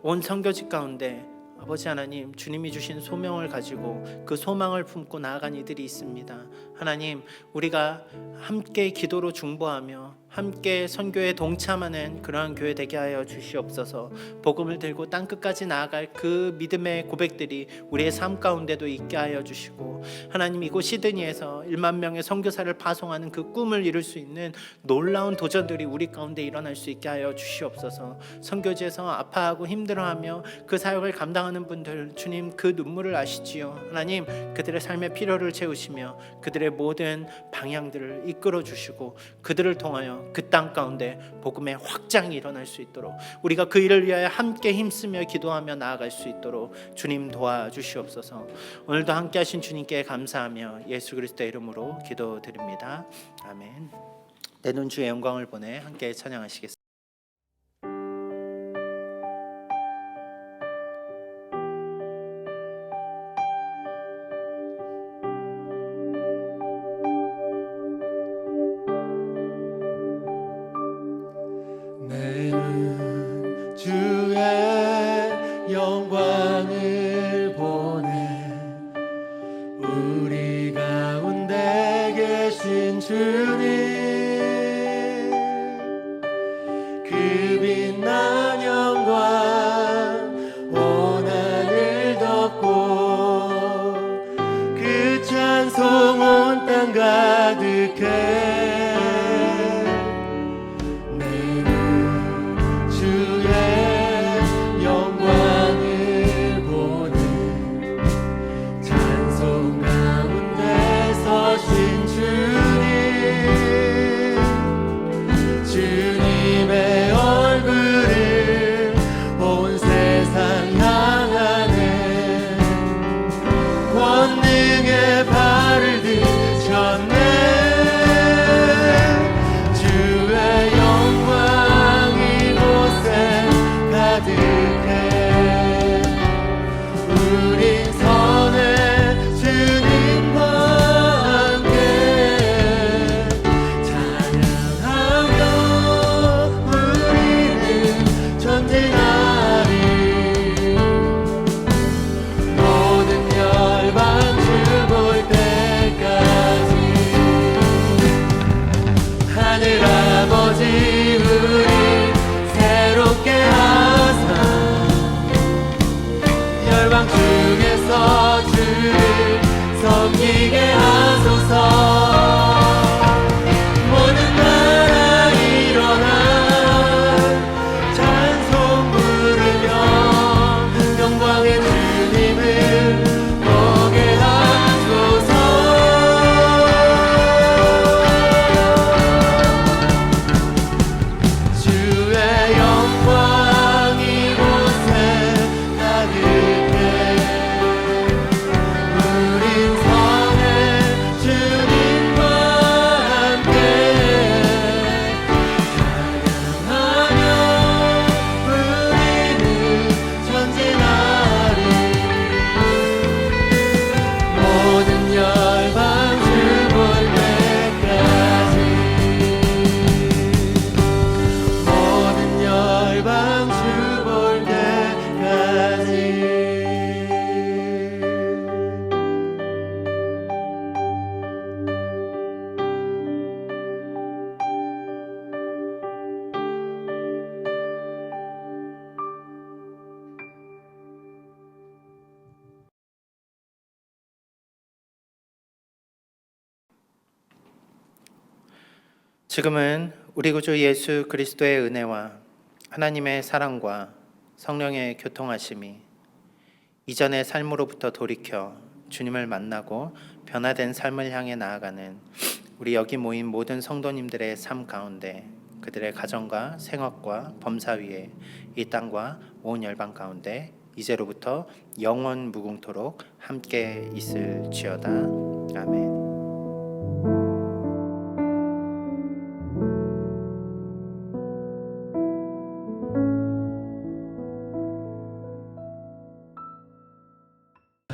온 선교지 가운데 아버지 하나님, 주님이 주신 소명을 가지고 그 소망을 품고 나아간 이들이 있습니다. 하나님, 우리가 함께 기도로 중보하며 함께 선교에 동참하는 그러한 교회 되게 하여 주시옵소서. 복음을 들고 땅끝까지 나아갈 그 믿음의 고백들이 우리의 삶 가운데도 있게 하여 주시고, 하나님 이곳 시드니에서 1만 명의 선교사를 파송하는 그 꿈을 이룰 수 있는 놀라운 도전들이 우리 가운데 일어날 수 있게 하여 주시옵소서. 선교지에서 아파하고 힘들어하며 그 사역을 감당하는 분들, 주님 그 눈물을 아시지요. 하나님, 그들의 삶의 필요를 채우시며 그들의 모든 방향들을 이끌어 주시고, 그들을 통하여 그 땅 가운데 복음의 확장이 일어날 수 있도록, 우리가 그 일을 위하여 함께 힘쓰며 기도하며 나아갈 수 있도록 주님 도와주시옵소서. 오늘도 함께 하신 주님께 감사하며 예수 그리스도의 이름으로 기도드립니다. 아멘. 내놓은 주의 영광을 보내 함께 찬양하시겠습니다. 내는 주의 영광을 보내 우리 가운데 계신 주님, 그 빛난 영광 온 하늘 덮고 그 찬송 온 땅 가득해 주님의 얼굴을 지금은 우리 구주 예수 그리스도의 은혜와 하나님의 사랑과 성령의 교통하심이 이전의 삶으로부터 돌이켜 주님을 만나고 변화된 삶을 향해 나아가는 우리 여기 모인 모든 성도님들의 삶 가운데, 그들의 가정과 생업과 범사 위에, 이 땅과 온 열방 가운데 이제로부터 영원 무궁토록 함께 있을지어다. 아멘.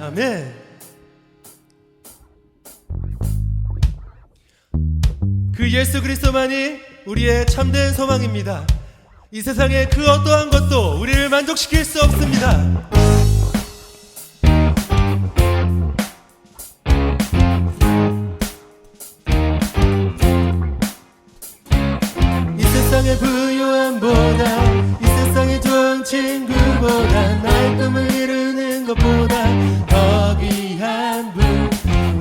아멘. 그 예수 그리스도만이 우리의 참된 소망입니다. 이 세상의 그 어떠한 것도 우리를 만족시킬 수 없습니다. 이 세상의 부유함보다, 이 세상의 좋은 친구보다, 나의 꿈을 이루는 것보다 더 귀한 분,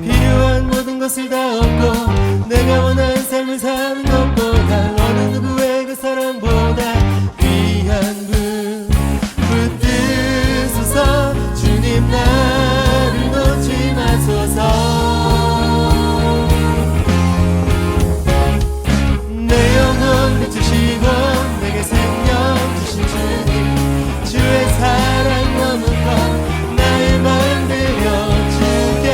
필요한 모든 것을 다 얻고 내가 원하는 삶을 사는 것보다, 어느 누구의 그 사랑보다 귀한 분, 붙드소서 주님 나를 놓지 마소서. 내 영혼 비추시고 내게 생명 주신 주님, 주의 사랑 너무 커 나의 맘 들려주게.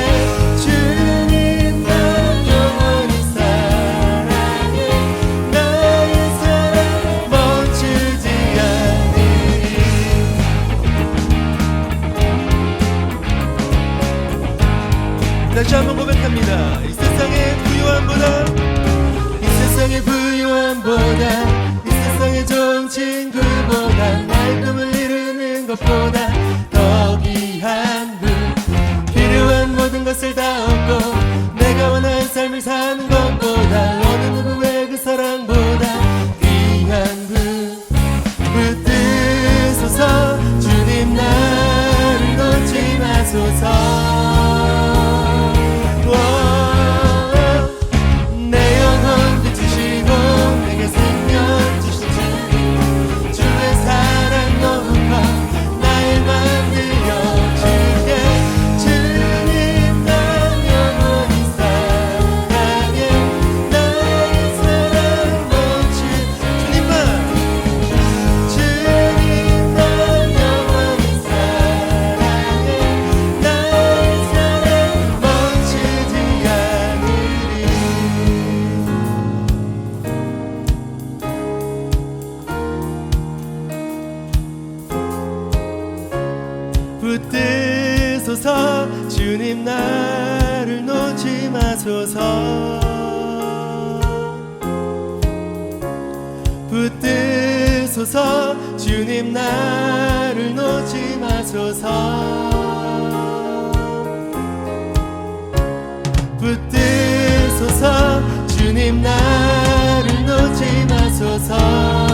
주님 나 영원히 사랑해, 나의 사랑 멈추지 않으리. 다시 한번 고백합니다. 이 세상의 부유함보다, 이 세상의 부유함보다, 이 세상의 좋은 친구보다, 나의 꿈을 이루는 것보다 더 귀한 분, 필요한 모든 것을 다 얻고 내가 원하는 삶을 사는 것보다, 어느 누구의 그 사랑보다 귀한 분, 붙드소서 주님 나를 놓지 마소서. 내 영혼 비추시고 내게 생명 주신 주님, 주의 사랑 너무 커 나의 맘 들려주게. 주님 나 영원히 사랑해, 나의 사랑 멈추. 주님 나 영원히 사랑해, 나의 사랑 멈추지 않으리. 붙드소서 주님 나를 놓지 마소서. 붙드소서 주님 나를 놓지 마소서. 붙드소서 주님 나를 놓지 마소서.